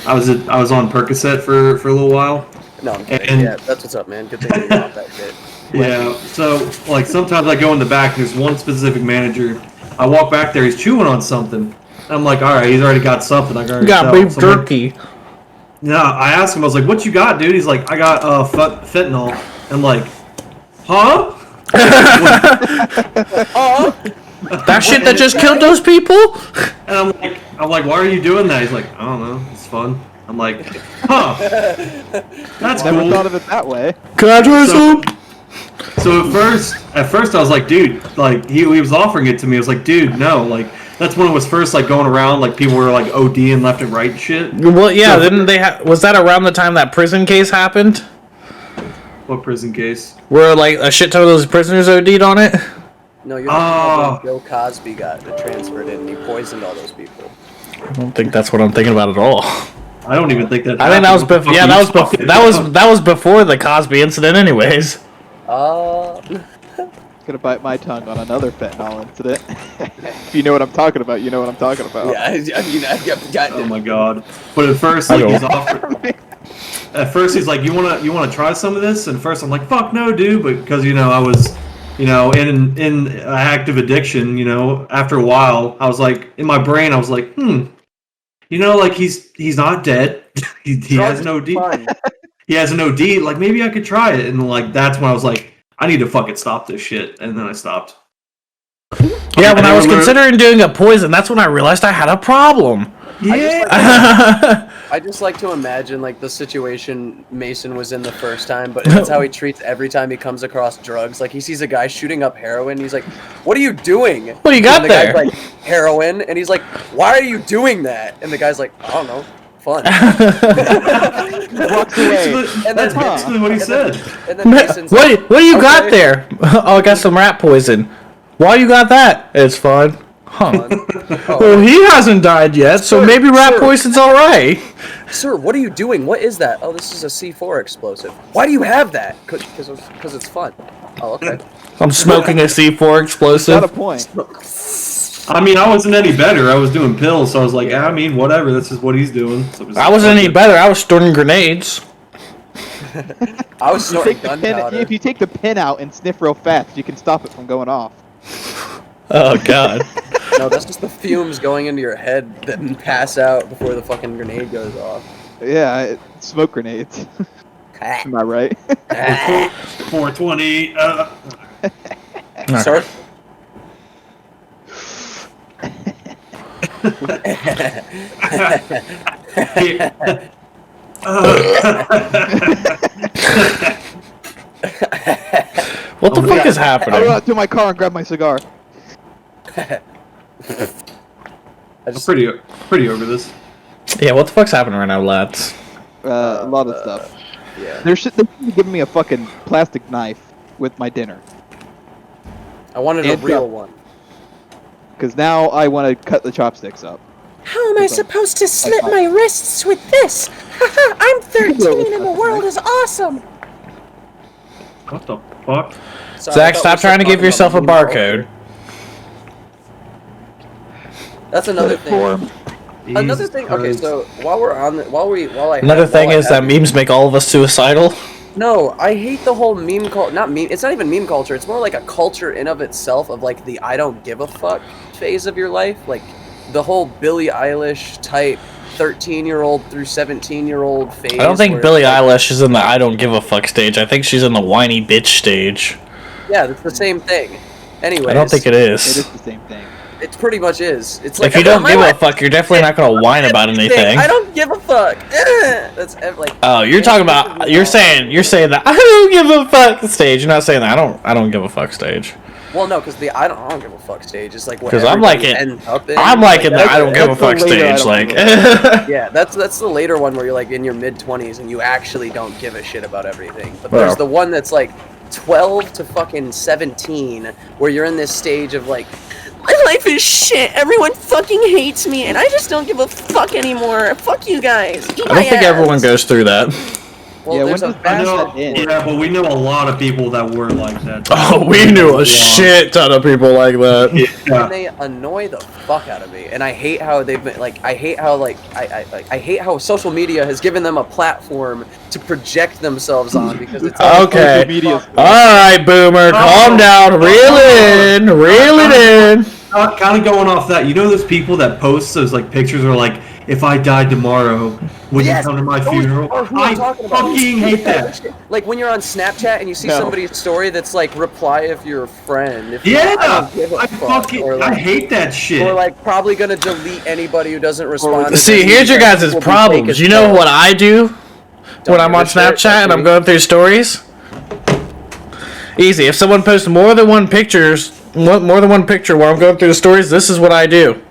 I was on Percocet for a little while. No, I'm kidding. And- Yeah, that's what's up, man. Good thing you got that shit. Yeah, so like sometimes I go in the back. There's one specific manager. I walk back there. He's chewing on something. And I'm like, all right, he's already got something. I can already Got tell. beef So I'm like, jerky. yeah, I asked him. I was like, "What you got, dude?" He's like, "I got fentanyl." I'm like, "Huh?" That shit that just killed those people? And I'm like, "Why are you doing that?" He's like, "I don't know. It's fun." I'm like, "Huh? That's Never cool." thought of it that way. Can I try So- some? So at first I was like, dude, like he was offering it to me. I was like, dude, no, like That's when it was first like going around. Like people were like ODing left and right and shit. Well, yeah. So- Didn't they? Was that around the time that prison case happened? What prison case? Where like a shit ton of those prisoners OD'd on it? No, you're talking about when Bill Cosby got transferred in and he poisoned all those people. I don't think that's what I'm thinking about at all. I don't even think that. I think that was happened. before. Yeah, that was before. That was before the Cosby incident, anyways. Gonna bite my tongue on another fentanyl incident. If you know what I'm talking about, you know what I'm talking about. Yeah, I mean, I've gotten Oh my god! But at first, like he's offered. At first, he's like, "You wanna try some of this?" And at first, I'm like, "Fuck no, dude!" But because I was, in active addiction. After a while, I was like, in my brain, I was like, like he's not dead. he has an OD. He has an OD. Like maybe I could try it. And like that's when I was like, I need to fucking stop this shit. And then I stopped. Yeah, when I was considering doing a poison, that's when I realized I had a problem. Yeah. I just like to imagine like the situation Mason was in the first time, but that's how he treats every time he comes across drugs. Like he sees a guy shooting up heroin, he's like, "What are you doing?" What do you got and the there? Guy's like, "Heroin," and he's like, "Why are you doing that?" And the guy's like, "I don't know, fun." Walks away. That's basically what he said. And then Mason's What do you got "Okay." there? Oh, I got some rat poison. Why you got that? It's fun. Huh. Well, he hasn't died yet, so Sir, maybe rat sir. poison's alright. Sir, what are you doing? What is that? Oh, this is a C4 explosive. Why do you have that? Because it's fun. Oh, okay. I'm smoking a C4 Got a explosive. point. I mean, I wasn't any better. I was doing pills, so I was like, I mean, whatever. This is what he's doing. So I wasn't any better. I was storing grenades. I was snorting Take the pin, gunpowder. if you take the pin out and sniff real fast, you can stop it from going off. Oh god. No, that's just the fumes going into your head that pass out before the fucking grenade goes off. Yeah, smoke grenades. Am I right? 420. Sir? What the fuck is I'll happening? run out to my car and grab my cigar. I I'm just pretty over this. Yeah, what the fuck's happening right now, lads? A lot of stuff. yeah. They should be giving me a fucking plastic knife with my dinner. I wanted a And real one. Because now I want to cut the chopsticks up. How am I supposed to slit my wrists with this? Haha, I'm 13 and the world is awesome. What the fuck? Sorry, I Zach, thought stop we trying to were give talking yourself a about barcode. That's another thing. Another Jesus thing. Okay, Christ. so while we're on, Another thing is that memes make all of us suicidal. No, I hate the whole meme culture. Not meme. It's not even meme culture. It's more like a culture in of itself of like the I don't give a fuck phase of your life. Like the whole Billie Eilish type 13-year-old through 17-year-old phase. I don't think where Billie it's like- Eilish is in the I don't give a fuck stage. I think she's in the whiny bitch stage. Yeah, it's the same thing. Anyways, I don't think it It is. is the same thing. It pretty much is. It's like If you don't my give a life- fuck, you're definitely not gonna whine about anything. I don't give a fuck. That's like. Oh, you're talking about you're saying that I don't give a fuck stage. You're not saying that I don't give a fuck stage. Well, no, because the I don't give a fuck stage is like what. 'Cause I'm like everybody it- ends up in. I'm like in the that's- I don't give a that's the fuck later I stage. don't Like, give a Yeah, that's the later one where you're like in your mid-20s and you actually don't give a shit about everything. But Well. there's the one that's like 12 to fucking 17 where you're in this stage of like, My life is shit. Everyone fucking hates me and I just don't give a fuck anymore. Fuck you guys. Eat I don't think everyone goes through that. well, Yeah, there's when a does I that vast know, end? yeah, but we know a lot of people that were like that. Oh, we knew a shit ton of people like that. and Yeah. they annoy the fuck out of me, and I hate how they've been like. I hate how I hate how social media has given them a platform to project themselves on because it's Okay. Social media. All right, Boomer, calm down. Reel it in. Reel it in. Kind of going off that, you know those people that post those like pictures are like, if I died tomorrow, would Yes, you come to my those funeral? are who I I'm talking about. fucking hate that. Like when you're on Snapchat and you see No. somebody's story that's like reply if you're a friend. If Yeah, not, I don't give a I fuck. fucking Or I like, hate that shit. or like probably gonna delete anybody who doesn't respond. to See, them here's your because guys' will be problems. fake as You know fuck. what I do when I'm give on a shit, Snapchat and I'm okay. going through stories? Easy. If someone posts more than one picture where I'm going through the stories, this is what I do.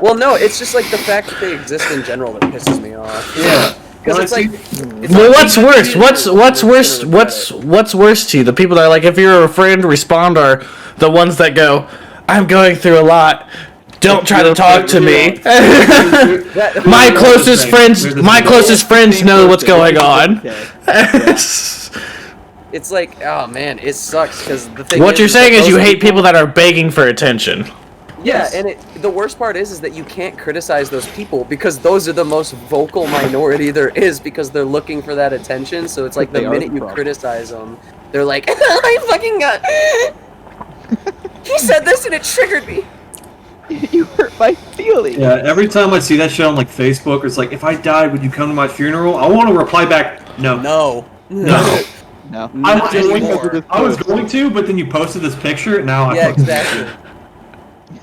Well, no, it's just like the fact that they exist in general that pisses me off. Yeah. Because it's like. Well, what's worse? What's worse to you? The people that are like, if you're a friend, respond, are the ones that go, "I'm going through a lot. Don't try to talk to me." My closest friends know what's going on. It's like, oh man, it sucks because the thing. What you're saying is you hate people people that are begging for attention. Yeah, and the worst part is that you can't criticize those people because those are the most vocal minority there is because they're looking for that attention. So it's like the minute you criticize them, they're like, I fucking got. He said this and it triggered me. You hurt my feelings. Yeah, every time I see that shit on like Facebook, it's like, if I died, would you come to my funeral? I want to reply back, no. No. No. I was going to, but then you posted this picture, now Yeah, exactly.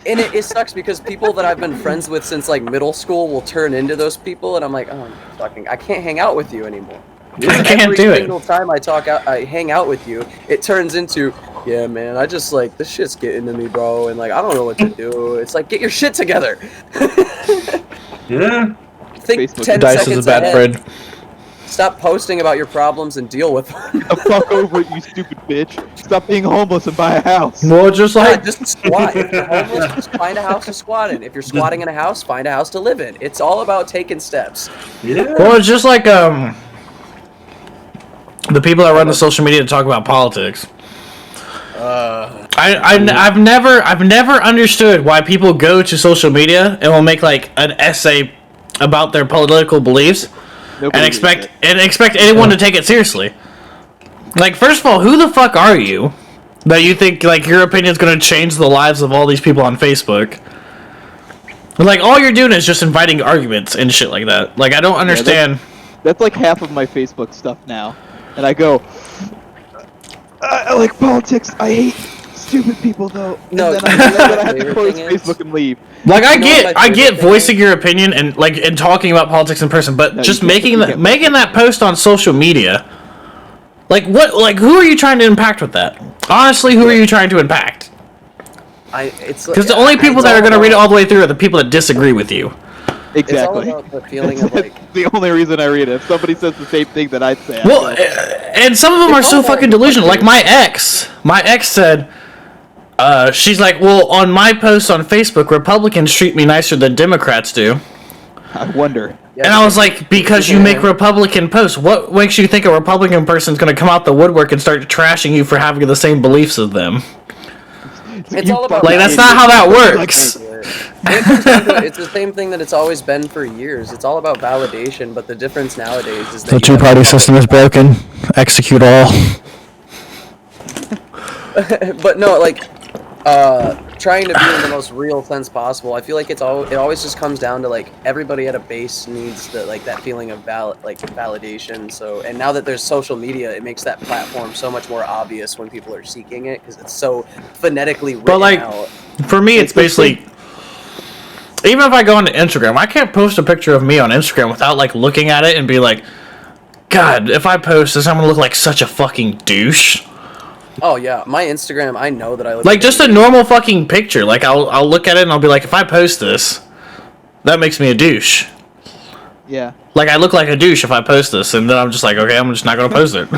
And it sucks because people that I've been friends with since like middle school will turn into those people, and I'm like, oh, I can't hang out with you anymore. I can't do it. Every single time I hang out with you, it turns into, yeah, man, I just like this shit's getting to me, bro, and like I don't know what to do. It's like, get your shit together. Yeah. Think Facebook 10 Dice seconds is a bad ahead. friend. Stop posting about your problems and deal with them. The fuck over it, you stupid bitch. Stop being homeless and buy a house. Well, just like Just squat. If you're homeless, just find a house to squat in. If you're squatting in a house, find a house to live in. It's all about taking steps. Yeah. well, it's just like the people that run the social media to talk about politics. I've never understood why people go to social media and will make like an essay about their political beliefs and expect anyone to take it seriously. Like, first of all, who the fuck are you that you think like your opinion is going to change the lives of all these people on Facebook? Like, all you're doing is just inviting arguments and shit like that. Like, I don't understand. That's like half of my Facebook stuff now. And I go, I like politics. I hate stupid people though. No, and then I have to favorite close thing is- Facebook and leave. Like, I You know what my get favorite thing voicing your opinion and like and talking about politics in person, but No, just you can't- making you can't. making that post on social media. Like, what? Like, who are you trying to impact with that? Honestly, who are you trying to impact? Because the only people that are going to read it all the way through are the people that disagree with you. Exactly. It's all about the feeling of like. That's the only reason I read it. If somebody says the same thing that I'd say. Well, I'd go, and some of them are It's so all about fucking delusional. Like my ex said, she's like, well, on my posts on Facebook, Republicans treat me nicer than Democrats do. I wonder. Yeah, And I was like, because you make Republican posts. What makes you think a Republican person's going to come out the woodwork and start trashing you for having the same beliefs as them? It's all about Like, that's not how that works. It's the same thing that it's always been for years. It's all about validation, but the difference nowadays is that The two-party system is broken. Execute all. But no, like trying to be in the most real sense possible. I feel like it always just comes down to like everybody at a base needs that feeling of validation. So, and now that there's social media, it makes that platform so much more obvious when people are seeking it because it's so phonetically written But like, out. for me, it's basically, even if I go onto Instagram, I can't post a picture of me on Instagram without like looking at it and be like, God, if I post this, I'm gonna look like such a fucking douche. Oh yeah, my Instagram, I know that I look Like, just a normal fucking picture. Like, I'll look at it and I'll be like, if I post this, that makes me a douche. Yeah. Like, I look like a douche if I post this, and then I'm just like, okay, I'm just not gonna post it.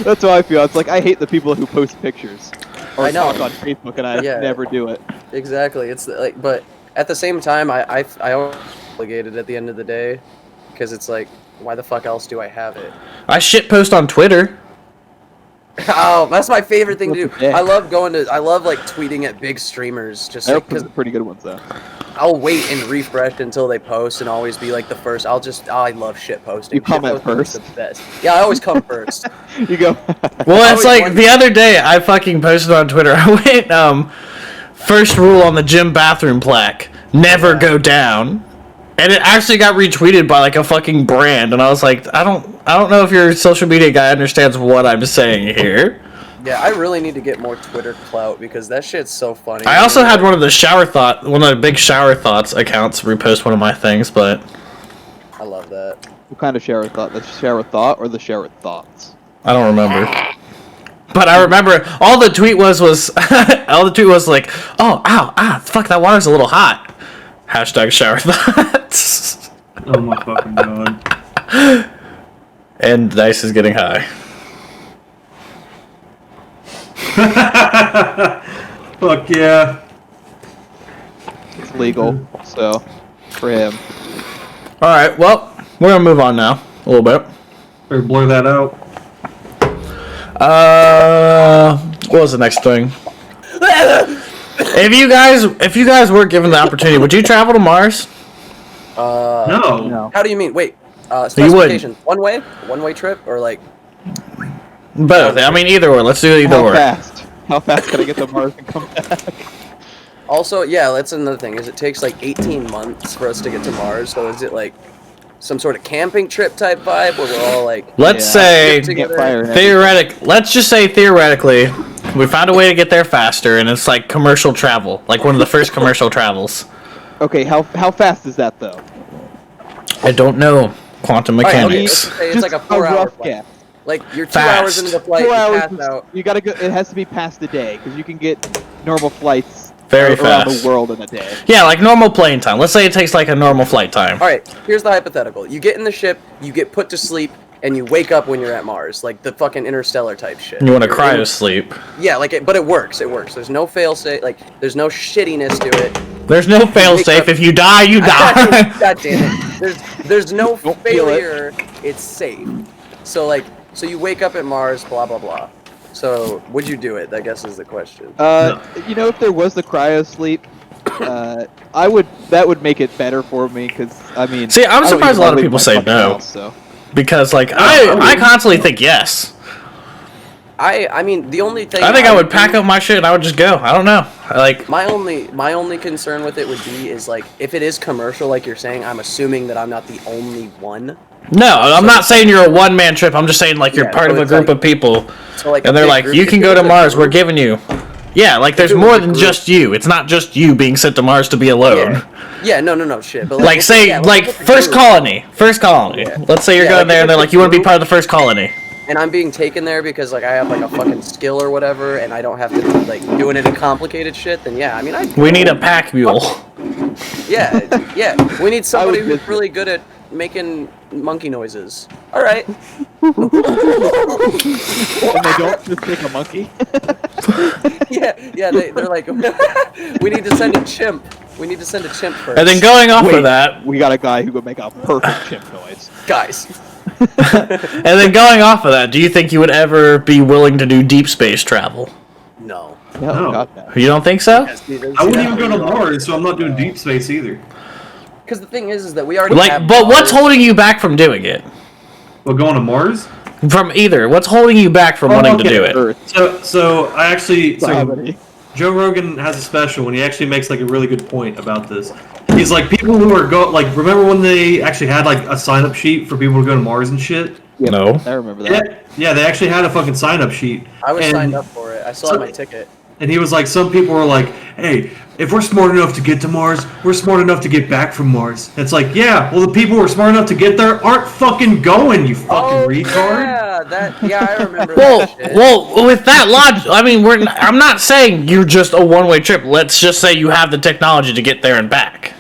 That's how I feel. It's like I hate the people who post pictures or I know. talk on Facebook, and I Yeah. never do it. Exactly. It's like, but at the same time, I always obligated at the end of the day because it's like, why the fuck else do I have it? I shit post on Twitter. Oh, that's my favorite thing to do. Yeah. I love like tweeting at big streamers just They're because pretty good ones though. I'll wait and refresh until they post and always be like the first. I love shit posting. You comment Shit posting is first? the best. Yeah, I always come first. You go. Well, it's always like wondered- the other day I fucking posted on Twitter. I went, first rule on the gym bathroom plaque: never go down. And it actually got retweeted by like a fucking brand, and I was like, I don't know if your social media guy understands what I'm saying here. Yeah, I really need to get more Twitter clout because that shit's so funny. I also had one of the big shower thoughts accounts repost one of my things, but I love that. What kind of shower thought? The shower thought or the shower thoughts? I don't remember. But I remember all the tweet was like, oh, ow, fuck, that water's a little hot. Hashtag shower thoughts. Oh my fucking god. And Dice is getting high. Fuck yeah. It's legal, so for him. Alright, well, we're gonna move on now. A little bit. Better blur that out. What was the next thing? If you guys were given the opportunity, would you travel to Mars? No. No. How do you mean? Wait. wouldn't. Specifications. One way trip, or like? Both. I mean, either or. Let's do either How or. fast? How fast can I get to Mars and come back? Also, yeah, that's another thing. Is it takes like 18 months for us to get to Mars? So is it like some sort of camping trip type vibe where we're all like? Let's Yeah. say Campfire and everything. Let's just say theoretically, we found a way to get there faster, and it's like commercial travel, like one of the first commercial travels. Okay, how fast is that though? I don't know quantum Alright, okay, mechanics. let's say it's Just like a 4-hour rough flight. guess. Like you're 2 Fast. hours into the flight, 4 you hours. pass out. You gotta go. It has to be past a day because you can get normal flights Very around fast. the world in a day. Yeah, like normal plane time. Let's say it takes like a normal flight time. All right, here's the hypothetical. You get in the ship, you get put to sleep, and you wake up when you're at Mars, like the fucking Interstellar type shit. You want to You're cryo in- sleep. Yeah, like it, but it works. It works. There's no fail safe. Like there's no shittiness to it. There's no fail safe. If you die, you die. God damn it. There's no Don't feel it. failure. It's safe. So like, so you wake up at Mars, blah blah blah. So would you do it? I guess is the question. You know, if there was the cryo sleep, I would. That would make it better for me because I mean. See, I'm I don't surprised even a lot of wanna leave people my say fucking no. house, so. Because like I constantly think yes. I mean the only thing I think I would do- pack up my shit and I would just go. I don't know. Like My only concern with it would be is like if it is commercial like you're saying, I'm assuming that I'm not the only one. no, I'm not saying you're a one man trip. I'm just saying like you're Yeah, part so of a it's group like- of people, So like and a they're big like, group you of can people go to with a Mars. We're group. giving you. Yeah, like there's it was more a than group- just you. It's not just you being sent to Mars to be alone. Yeah, no shit. But Like say yeah, like with the first group, colony. Yeah. Let's say you're Yeah, going like, there if and they're it's like a you want to be group- part of the first colony. and I'm being taken there because like I have like a fucking skill or whatever, and I don't have to be like doing any complicated shit. Then yeah, I mean We need a pack mule. yeah. We need somebody would who's visit. really good at making monkey noises. All right. And they don't just take a monkey. Yeah. They're like, we need to send a chimp. We need to send a chimp first. And then going off Wait. of that, We got a guy who would make a perfect chimp noise. guys. and then going off of that, do you think you would ever be willing to do deep space travel? No. No, No. God, no. You don't think so? I wouldn't even go to Mars, so I'm not doing deep space either. Because the thing is that we already Like, have but what's Mars. holding you back from doing it? Well, going to Mars? From either. What's holding you back from wanting to okay. do it? Earth. So I actually Gravity. Joe Rogan has a special and he actually makes like a really good point about this. He's like people who are remember when they actually had like a sign up sheet for people to go to Mars and shit? Yep, No. I remember that. Yeah, they actually had a fucking sign up sheet. I was And- signed up for it. I still have my ticket. And he was like, some people were like, hey, if we're smart enough to get to Mars, we're smart enough to get back from Mars. It's like, yeah, well, the people who are smart enough to get there aren't fucking going, you fucking retard. Yeah, I remember Well, that shit. well, with that logic, I mean, I'm not saying you're just a one-way trip. Let's just say you have the technology to get there and back.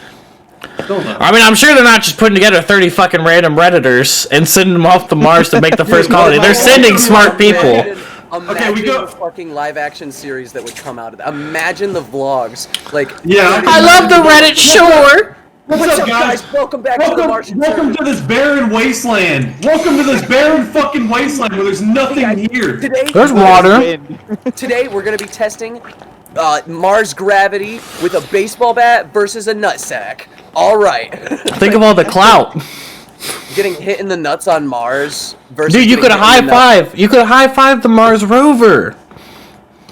Still no. I mean, I'm sure they're not just putting together 30 fucking random Redditors and sending them off to Mars to make the first colony. They're sending smart people. Imagine we go- the fucking live action series that would come out of that. Imagine the vlogs. Like, Yeah. I love the Reddit shore. what's up, guys? Welcome back to the Martian Welcome Survey. to this barren wasteland. Welcome to this barren fucking wasteland where there's nothing here. There's water. Wind. Today we're gonna be testing Mars gravity with a baseball bat versus a nutsack. All right. Think of all the clout. Getting hit in the nuts on Mars versus. Dude, you getting could hit in high the nuts- five. You could high five the Mars rover.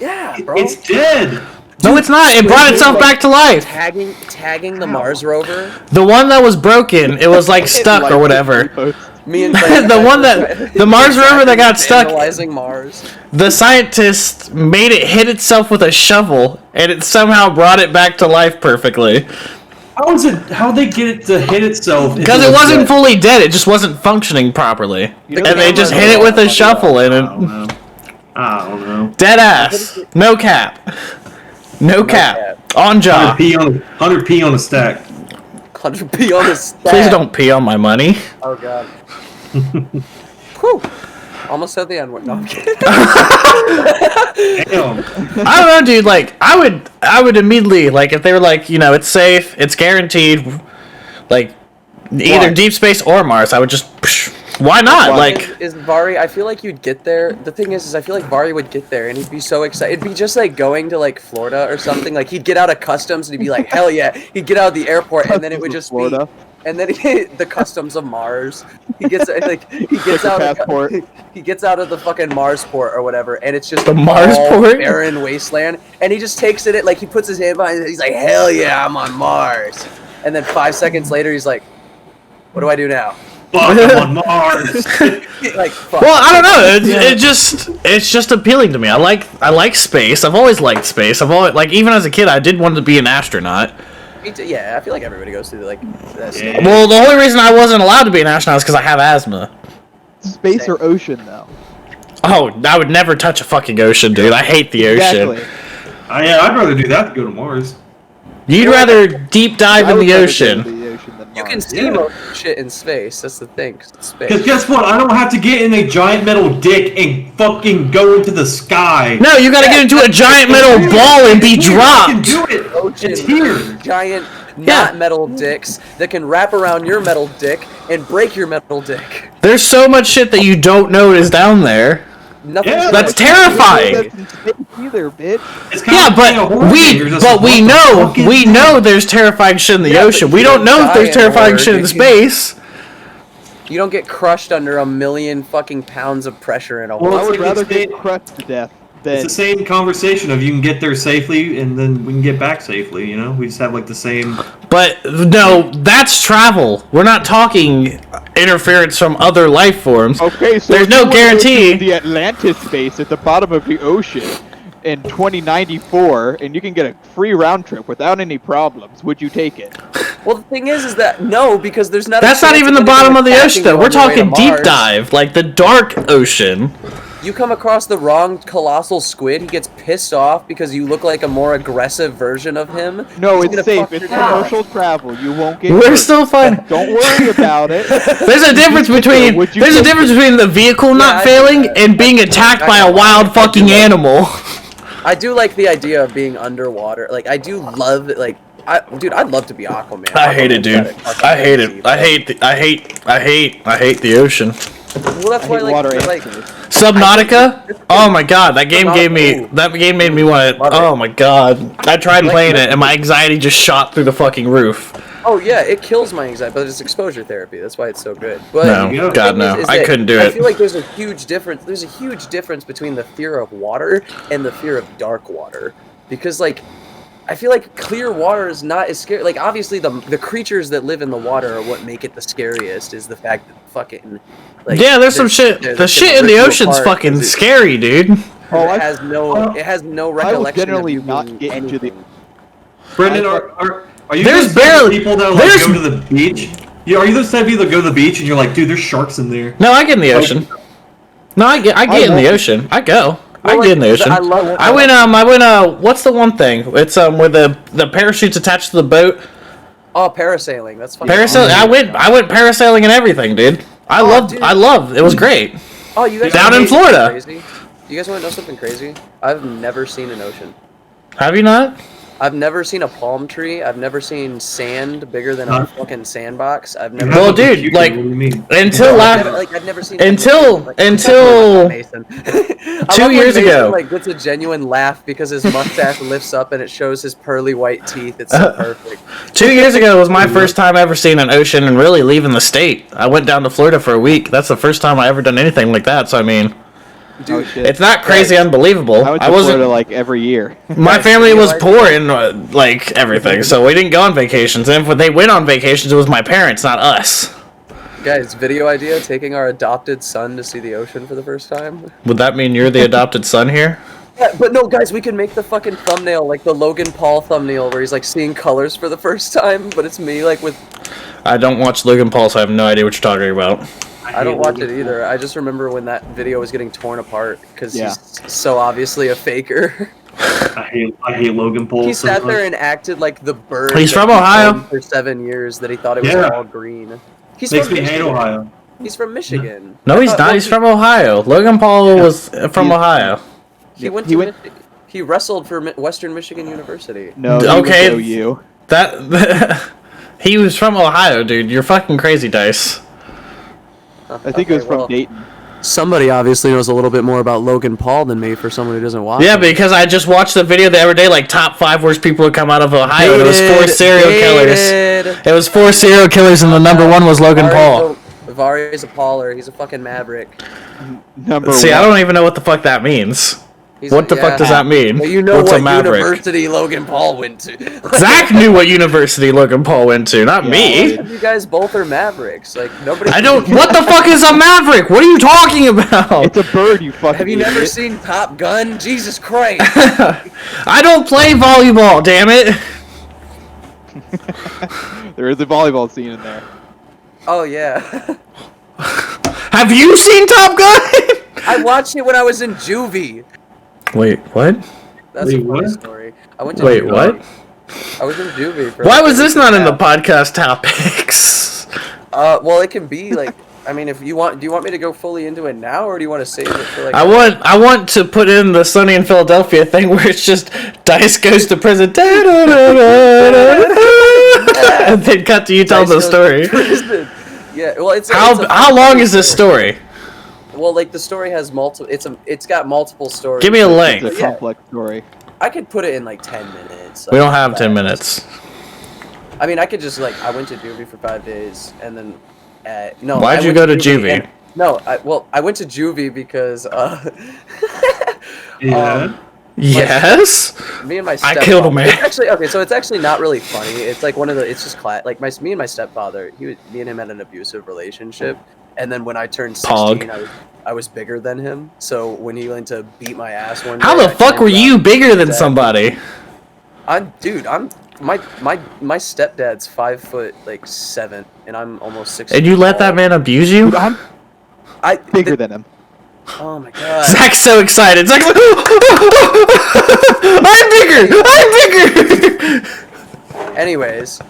Yeah, bro. It's dead. No, it's not. It brought itself back to life. tagging the Mars rover. The one that was broken, it was like stuck or whatever. Me and The one that the Mars rover that got stuck. Analyzing Mars. The scientists made it hit itself with a shovel, and it somehow brought it back to life perfectly. How'd they get it to hit itself? Because it wasn't fully dead, it just wasn't functioning properly. You know And they the just camera- hit it with a shovel and I don't it. know. I don't know. Dead ass. No cap. No cap. On job. 100p on a stack. 100 pee on the stack. Please don't pee on my money. Oh god. Whew. Almost said the N-word. No, I'm kidding. Damn. I don't know, dude. Like, I would immediately, like, if they were like, you know, it's safe, it's guaranteed, like, either Why? deep space or Mars, I would just, why not? Why? Like, Is Vari, I feel like you'd get there. The thing is I feel like Vari would get there and he'd be so excited. It'd be just like going to like Florida or something. Like he'd get out of customs and he'd be like, hell yeah. He'd get out of the airport and then it would just Florida. be. And then the customs of Mars. He gets like he gets out passport. he gets out of the fucking Mars port or whatever, and it's just The Mars all port? barren wasteland. And he just takes it like he puts his hand behind it. He's like, hell yeah, I'm on Mars. And then 5 seconds later, he's like, what do I do now? Fuck, I'm on Mars. Like, fuck. well, I don't know. It's just appealing to me. I like space. I've always liked space. I've always, like, even as a kid, I did want to be an astronaut. Yeah, I feel like everybody goes through like that. Yeah. Well, the only reason I wasn't allowed to be an astronaut is because I have asthma. Space or ocean, though? Oh, I would never touch a fucking ocean, dude. I hate the ocean. Exactly. I'd rather do that than go to Mars. You'd rather deep dive I in would the rather go ocean. to the ocean than You can Mars. see most shit in space. That's the thing. Space. Because guess what? I don't have to get in a giant metal dick and fucking go into the sky. No, you gotta get into a giant metal ball and be I can dropped. do it. It's here. Giant, Yeah. not metal dicks that can wrap around your metal dick and break your metal dick. There's so much shit that you don't know is down there. Nothing. Yeah, That's terrifying. That's in space either, bitch. It's kind Yeah, of like a but horror game. You're just like, what the fuck is we this? know there's terrifying shit in the Yeah, ocean. but We you don't don't know if there's die in terrifying horror, shit in dude. space. You don't get crushed under 1,000,000 fucking pounds of pressure in a Well, hole. I it's would like rather the same- get crushed to death It's than the same conversation of you can get there safely and then we can get back safely, you know? We just have like the same... But no, that's travel. We're not talking interference from other life forms. Okay, so There's if no you were to go guarantee. to the Atlantis base at the bottom of the ocean in 2094, and you can get a free round trip without any problems, would you take it? Well, the thing is that no, because there's not. That's a not chance even the anything bottom of the attacking ocean, you though. We're on your way to talking deep Mars. dive, like the dark ocean. You come across the wrong colossal squid, he gets pissed off because you look like a more aggressive version of him. No, He's it's gonna safe. fuck It's your dad. commercial travel. You won't get We're hurt. still fine. Don't worry about it. There's a difference between Would you there's a take difference between the vehicle I not do failing that. and being attacked by a wild fucking animal. I do like the idea of being underwater. Like I do love it. Like dude, I'd love to be Aquaman. I hate it, dude. I hate it. I hate the ocean. Well, that's why I hate water like, and like space. Subnautica? Oh my god, that game gave me Ooh. that game made me want to. Oh my god, I tried playing it and my anxiety just shot through the fucking roof. oh yeah, it kills my anxiety, but it's exposure therapy. That's why it's so good. But No, the God thing no, is I that couldn't do I it. feel like there's a huge difference. There's a huge difference between the fear of water and the fear of dark water, because like. I feel like clear water is not as scary. Like obviously the creatures that live in the water are what make it the scariest. Is the fact that fucking like Yeah, there's some shit. they're The gonna shit in rip the you ocean's apart fucking 'cause it- scary, dude. Oh, it has no I will recollection generally of you not being get into the. anything. Brendan, I- are you There's those type of barely- people that like there's- go to the beach? Yeah, are you those type of people that go to the beach and you're like, dude, there's sharks in there? No, I get in the ocean. No, I get in the won't. ocean. I go. Well, I get in the like, ocean. I love- I went what's the one thing? It's where the parachute's attached to the boat. Oh, parasailing. That's fucking Parasailing. awesome. I went parasailing and everything, dude. dude. I loved. It was great. Oh, you guys Down wanna in know something Florida. Crazy? You guys want to know something crazy? I've never seen an ocean. Have you not? I've never seen a palm tree. I've never seen sand bigger than a Huh? fucking sandbox. I've never. Well, Have a dude, computer, like, what do you mean? Until I've never, last. I've never seen Until- like, until- Mason. I 2 love when years Mason, ago. like gets a genuine laugh because his mustache lifts up and it shows his pearly white teeth. It's so perfect. 2 years ago was my first time ever seeing an ocean and really leaving the state. I went down to Florida for a week. That's the first time I ever done anything like that. So I mean, Oh, shit. it's not crazy unbelievable. I went I to wasn't. Florida like every year. My Guys, family you was realize- poor in like everything, so we didn't go on vacations. And if they went on vacations, it was my parents, not us. Guys, video idea: taking our adopted son to see the ocean for the first time. Would that mean you're the adopted son here? Yeah, but no, guys, we can make the fucking thumbnail like the Logan Paul thumbnail where he's like seeing colors for the first time, but it's me like with. I don't watch Logan Paul, so I have no idea what you're talking about. I don't watch it either. I just remember when that video was getting torn apart because Yeah. he's so obviously a faker. I hate Logan Paul. He so sat there much. and acted like the bird. He's that from he Ohio. owned for 7 years that he thought it was Yeah. all green. He's Makes from me hate Michigan. Ohio. He's from Michigan. No, I he's thought- not. well, He's from Ohio. Logan Paul was from He's- Ohio. He went to. He wrestled for Western Michigan University. No, Okay. you. That he was from Ohio, dude. You're fucking crazy, Dice. I think it was from Dayton. Somebody obviously knows a little bit more about Logan Paul than me for someone who doesn't watch. Yeah, him. because I just watched the video the other day, like top 5 worst people to come out of Ohio. And it was 4 serial killers. It was 4 serial killers, and the number 1 was Logan Paul. Vari's a Pauler. He's a fucking maverick. Number See, one. I don't even know what the fuck that means. What the fuck does that mean? Well, you know What's what a maverick? university Logan Paul went to. Zach knew what university Logan Paul went to, not me. You guys both are mavricks. Like nobody. I don't. What the fuck is a maverick? What are you talking about? It's a bird, you fucking Have you never idiot. seen Top Gun? Jesus Christ! I don't play volleyball, damn it. There is a volleyball scene in there. Oh yeah. Have you seen Top Gun? I watched it when I was in juvie. Wait, what? That's Wait, a funny what? story. I went to Wait, juvie. what? I was in juvie. For Why like was a this week not and in a the half. podcast topics? Well, it can be like. I mean, if you want, do you want me to go fully into it now, or do you want to save it for like? I want to put in the Sunny in Philadelphia thing where it's just Dice goes to prison, and then cut to you telling the Dice story. goes to prison. Yeah, well, it's How long is this story? Well, like the story has multiple. It's got multiple stories. Give me a It's length. a complex story. I could put it in like 10 minutes. We like, don't have 10 fast. minutes. I mean, I could just like I went to juvie for 5 days, and then no. Why'd I you went go to juvie? and- No, I went to juvie because Yeah. Yes. me and my I stepfather. killed a man. It's actually okay. So it's actually not really funny. It's like one of the. It's just like me and my stepfather. Me and him had an abusive relationship, and then when I turned 16, I was bigger than him. So when he went to beat my ass one day, How the I fuck turned were you around- bigger than Exactly. somebody? I'm my stepdad's 5'7", and I'm almost 6. And you let that man abuse you? Dude, I'm I bigger than him. Oh my god. Zach's so excited. Zach's like, I'm bigger! I'm bigger! Anyways,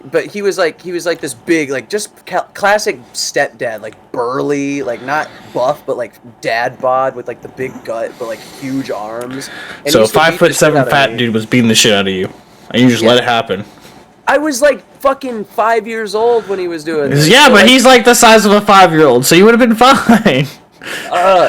but he was like this big, like just classic stepdad, like burly, like not buff, but like dad bod with like the big gut, but like huge arms. And he So a used to beat the shit 5'7" out of fat me. dude was beating the shit out of you. And you just let it happen. I was like fucking 5 years old when he was doing this. Yeah, So, but like, he's like the size of a 5-year-old, so you would have been fine.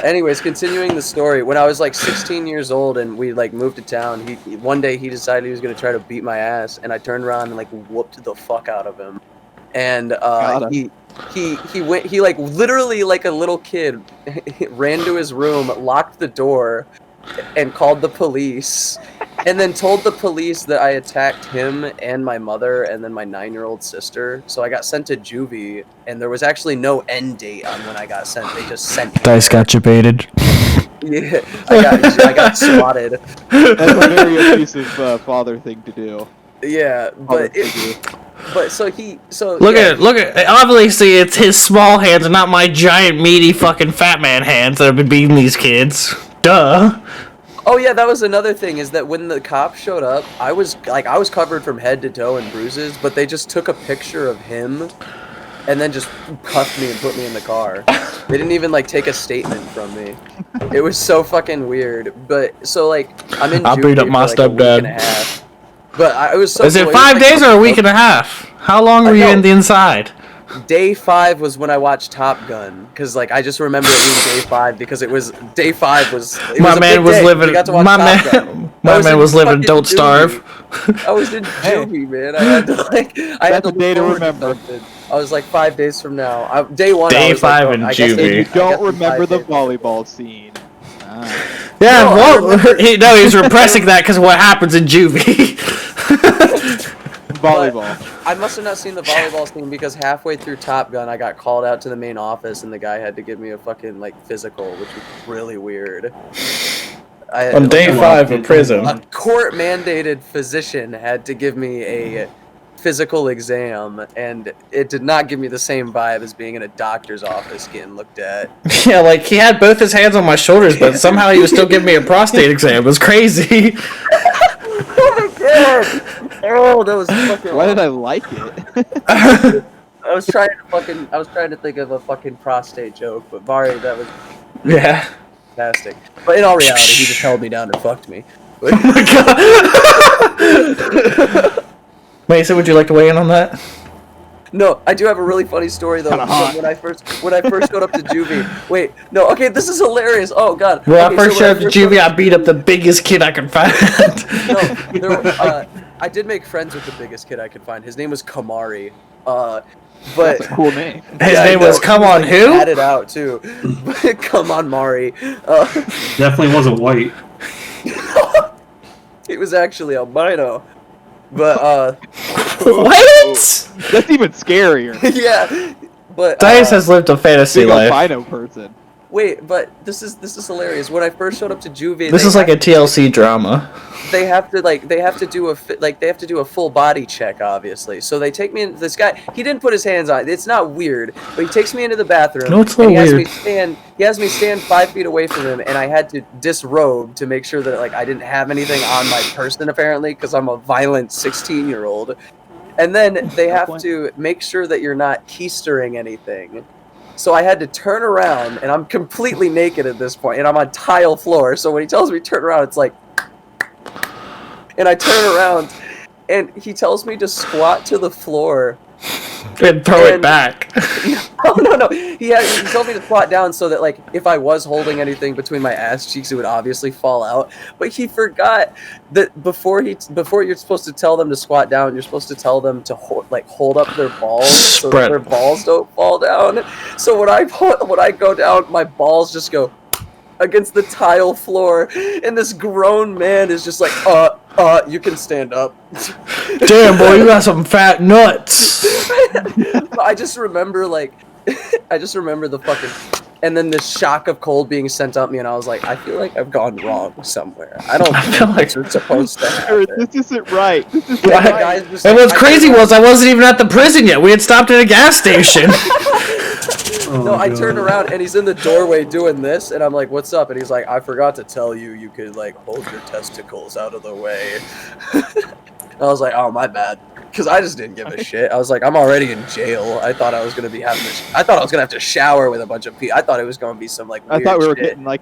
Anyways, continuing the story, when I was like 16 years old and we like moved to town, one day he decided he was gonna try to beat my ass, and I turned around and like whooped the fuck out of him. And Got him. he like literally like a little kid ran to his room, locked the door, and called the police, and then told the police that I attacked him and my mother and then my 9-year-old sister. So I got sent to juvie, and there was actually no end date on when I got sent. They just sent me. Dice got you baited. Yeah, I got swatted. That's a very abusive father thing to do. Yeah, Father but figure. look Look at obviously it's his small hands and not my giant meaty fucking fat man hands that have been beating these kids. Duh. Oh yeah, that was another thing, is that when the cops showed up, I was covered from head to toe in bruises, but they just took a picture of him and then just cuffed me and put me in the car. They didn't even like take a statement from me. It was so fucking weird. But so like I'm in I'll beat up juvie my for, like, a week stepdad. and a half. But I was so Is it cool. 5 was, like, days or a week and a half? How long were you no. in the inside? Day 5 was when I watched Top Gun, because like I just remember it being day 5 because day 5 was. My a man big was day. living. We got to watch My Top Gun. man. I My was man in was living. fucking Don't starve. juvie. I was in juvie, man. I had to like. I had That's to a day to look forward remember. something. I was like 5 days from now. Day 1. Day I was 5 like, in I guess juvie. they- And you I guess don't in remember 5 the days. volleyball scene. Ah. Yeah, No, I well, remember- he's repressing that because of what happens in juvie. Volleyball. I must have not seen the volleyball scene because halfway through Top Gun, I got called out to the main office, and the guy had to give me a fucking like physical, which was really weird. On day 5 in A prison. court-mandated physician had to give me physical exam, and it did not give me the same vibe as being in a doctor's office getting looked at. Yeah, like he had both his hands on my shoulders, but somehow he was still giving me a prostate exam. It was crazy. Oh my god! Oh, that was fucking. Why did I like it? I was trying to think of a fucking prostate joke, but Vari, that was Yeah. fantastic. But in all reality, he just held me down and fucked me. Oh my god. Mason, would you like to weigh in on that? No, I do have a really funny story though. Kinda hot. When I first showed up to juvie. Wait, no, okay, this is hilarious. Oh god. Well, Okay, I first so when showed up to juvie, I beat up the biggest kid I could find. I did make friends with the biggest kid I could find. His name was Kamari. But That's a cool name. His yeah, name I know, was Come he On like, Who? Had it out too. Come on, Mari. Definitely wasn't white. He was actually albino. But What? That's even scarier. yeah. But Dice has lived a fantasy Big life. albino person. wait, but this is hilarious. When I first showed up to juvie, This is like a TLC drama. they have to do a full body check, obviously. So they take me in. This guy, he didn't put his hands on it. It's not weird, but he takes me into the bathroom. No, it's a and little he weird. He has me stand 5 feet away from him, and I had to disrobe to make sure that like I didn't have anything on my person, apparently, because I'm a violent 16-year-old. And then they have to make sure that you're not keistering anything. So I had to turn around, and I'm completely naked at this point, and I'm on tile floor. So when he tells me to turn around, it's like, and I turn around, and he tells me to squat to the floor. And throw it And- back. No. He told me to squat down so that like if I was holding anything between my ass cheeks, it would obviously fall out. But he forgot that before you're supposed to tell them to squat down, you're supposed to tell them to hold up their balls so that Spread. their balls don't fall down. So when I go down, my balls just go against the tile floor, and this grown man is just like, you can stand up. Damn, boy, you got some fat nuts. I just remember the fucking, and then the shock of cold being sent up me, and I was like, I feel like I've gone wrong somewhere. I don't I feel think like- this is supposed to Sir, happen. this isn't right. This is And the right. guy's just And like, what's crazy was I wasn't even at the prison yet. We had stopped at a gas station. Oh, No, I God. turned around and he's in the doorway doing this, and I'm like, "What's up?" And he's like, "I forgot to tell you, you could like hold your testicles out of the way." And I was like, "Oh, my bad," because I just didn't give a shit. I was like, "I'm already in jail." I thought I was gonna be I thought I was gonna have to shower with a bunch of people. I thought it was gonna be some like. I Weird thought we were shit. getting like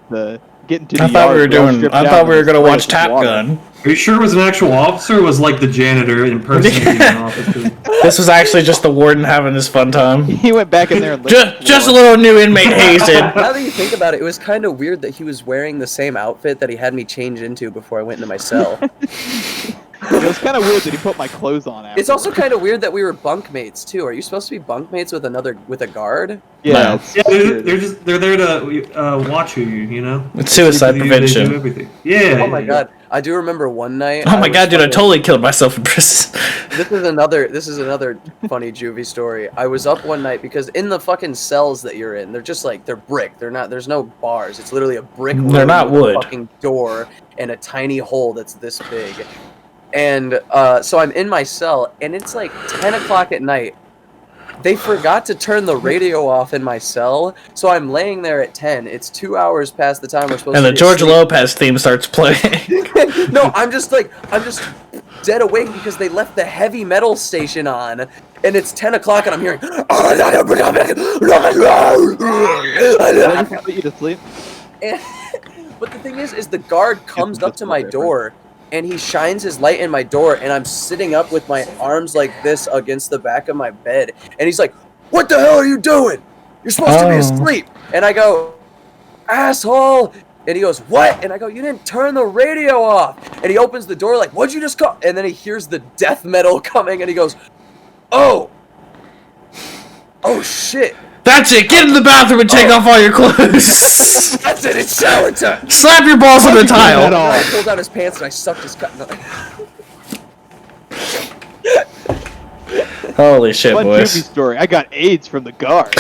getting to the I thought we yard, were all doing. stripped I down thought we were and gonna sprayed watch with Top water. Gun. Are you sure it was an actual officer or was like the janitor in person in the office? 'Cause This was actually just the warden having his fun time. He went back in there and licked the Just a floor. little new inmate hazed. Now that you think about it, it was kind of weird that he was wearing the same outfit that he had me change into before I went into my cell. It was kind of weird that he put my clothes on after. It's also kind of weird that we were bunkmates too. Are you supposed to be bunkmates with a guard? yeah, No. it's Yeah, weird. they're there to watch you know. It's suicide They do prevention. everything. Yeah. Oh my god, I do remember one night. Oh my was god, dude! I fucking- totally killed myself in prison. This is another funny juvie story. I was up one night because in the fucking cells that you're in, they're brick. There's no bars. It's literally a brick room They're not with wood. a fucking door and a tiny hole that's this big. And so I'm in my cell, and it's like 10 o'clock at night. They forgot to turn the radio off in my cell, so I'm laying there at 10. It's 2 hours past the time we're supposed And to the be George asleep. Lopez theme starts playing. No, I'm just dead awake because they left the heavy metal station on, and it's 10 o'clock, and I'm hearing. Did he put you to sleep? And, but the thing is the guard comes up to my door, and he shines his light in my door, and I'm sitting up with my arms like this against the back of my bed, and he's like, "What the hell are you doing? You're supposed to be Oh. asleep." And I go, "Asshole." And he goes, "What?" And I go, "You didn't turn the radio off." And he opens the door like, "What'd you just call?" And then he hears the death metal coming, and he goes, "Oh shit. That's it. Get in the bathroom and take off all your clothes. That's it, it's shower time." Slap your balls on the that tile. off? I pulled out his pants and I sucked his cut. Holy shit, Fun boys. juvie story. I got AIDS from the guard.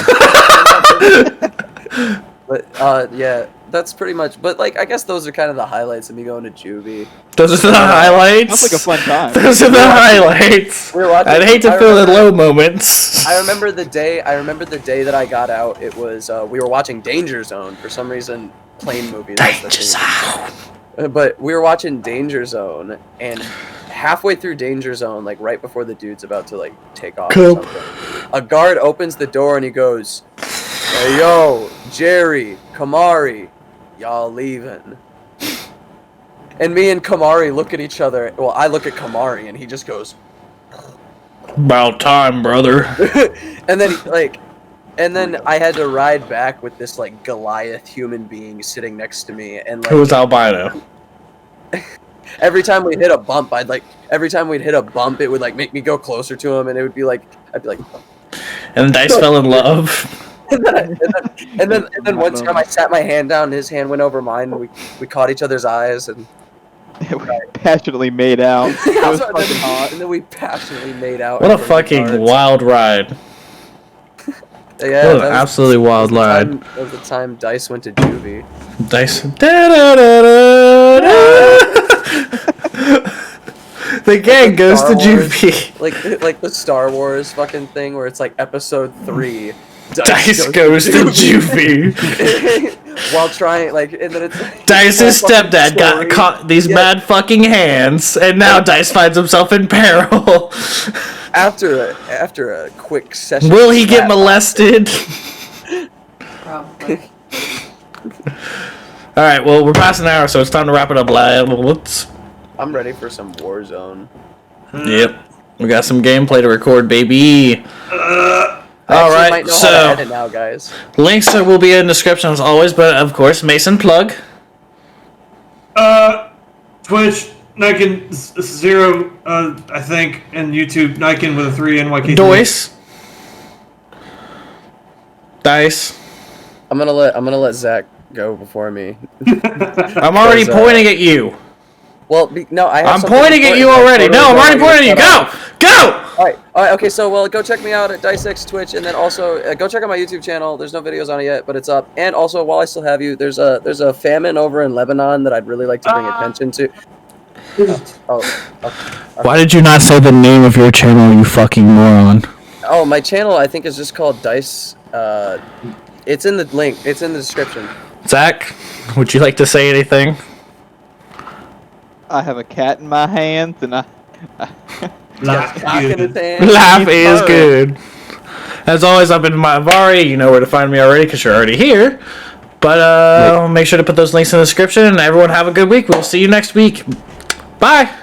But yeah, that's pretty much. But like, I guess those are kind of the highlights of me going to juvie. Those are the highlights. Sounds like a fun time. Those are the highlights. We were watching, I'd hate to feel the low moments. I remember the day. that I got out. It was we were watching Danger Zone for some reason. Plane movie. Danger Zone. But we were watching Danger Zone, and halfway through Danger Zone, like right before the dude's about to like take off, or something, a guard opens the door and he goes, "Hey yo, Jerry, Kamari, y'all leaving?" And me and Kamari look at each other. Well, I look at Kamari and he just goes, "About time, brother." and then I had to ride back with this like Goliath human being sitting next to me, and like, Who was albino? every time we'd hit a bump, it would like make me go closer to him, and it would be like I'd be like, And Dice fell in love. and then one time I sat my hand down, and his hand went over mine, and we caught each other's eyes, and We passionately made out. It was fucking hot. and then we passionately made out. What a in front of the fucking guards. wild ride. Yeah, What an that was- absolutely wild ride. That was the time Dice went to juvie. Dice. The gang goes to Star Wars. juvie. Like the Star Wars fucking thing where it's like episode 3. Dice goes to juvie. While trying, like, and then it's like, Dice's whole fucking stepdad got story. caught these Yeah. bad fucking hands, and now Dice finds himself in peril. After a quick session. Will he of get that- molested? Probably. Alright, well, we're past an hour, so it's time to wrap it up. Let's. I'm ready for some Warzone. Yep. We got some gameplay to record, baby. I All actually right, might know how so- to edit now, guys. Links will be in the description as always, but of course, Mason, plug. Twitch, Niken 0, I think, and YouTube, Niken with a 3, NYK. Dice. I'm gonna let Zach go before me. I'm already Because, pointing at you. Well, no, I have I'm something pointing at important you that I already. totally No, I'm don't already want pointing at you. to cut Go! off. Go! All right, okay, so, well, go check me out at DicexTwitch, and then also, go check out my YouTube channel. There's no videos on it yet, but it's up. And also, while I still have you, there's a famine over in Lebanon that I'd really like to bring attention to. Why did you not say the name of your channel, you fucking moron? Oh, my channel, I think, is just called Dice. It's in the link. It's in the description. Zach, would you like to say anything? I have a cat in my hands, and I Cock in his hand. Laugh Keep is purring. good. As always, I've been Vari. You know where to find me already because you're already here. But make sure to put those links in the description. And everyone have a good week. We'll see you next week. Bye.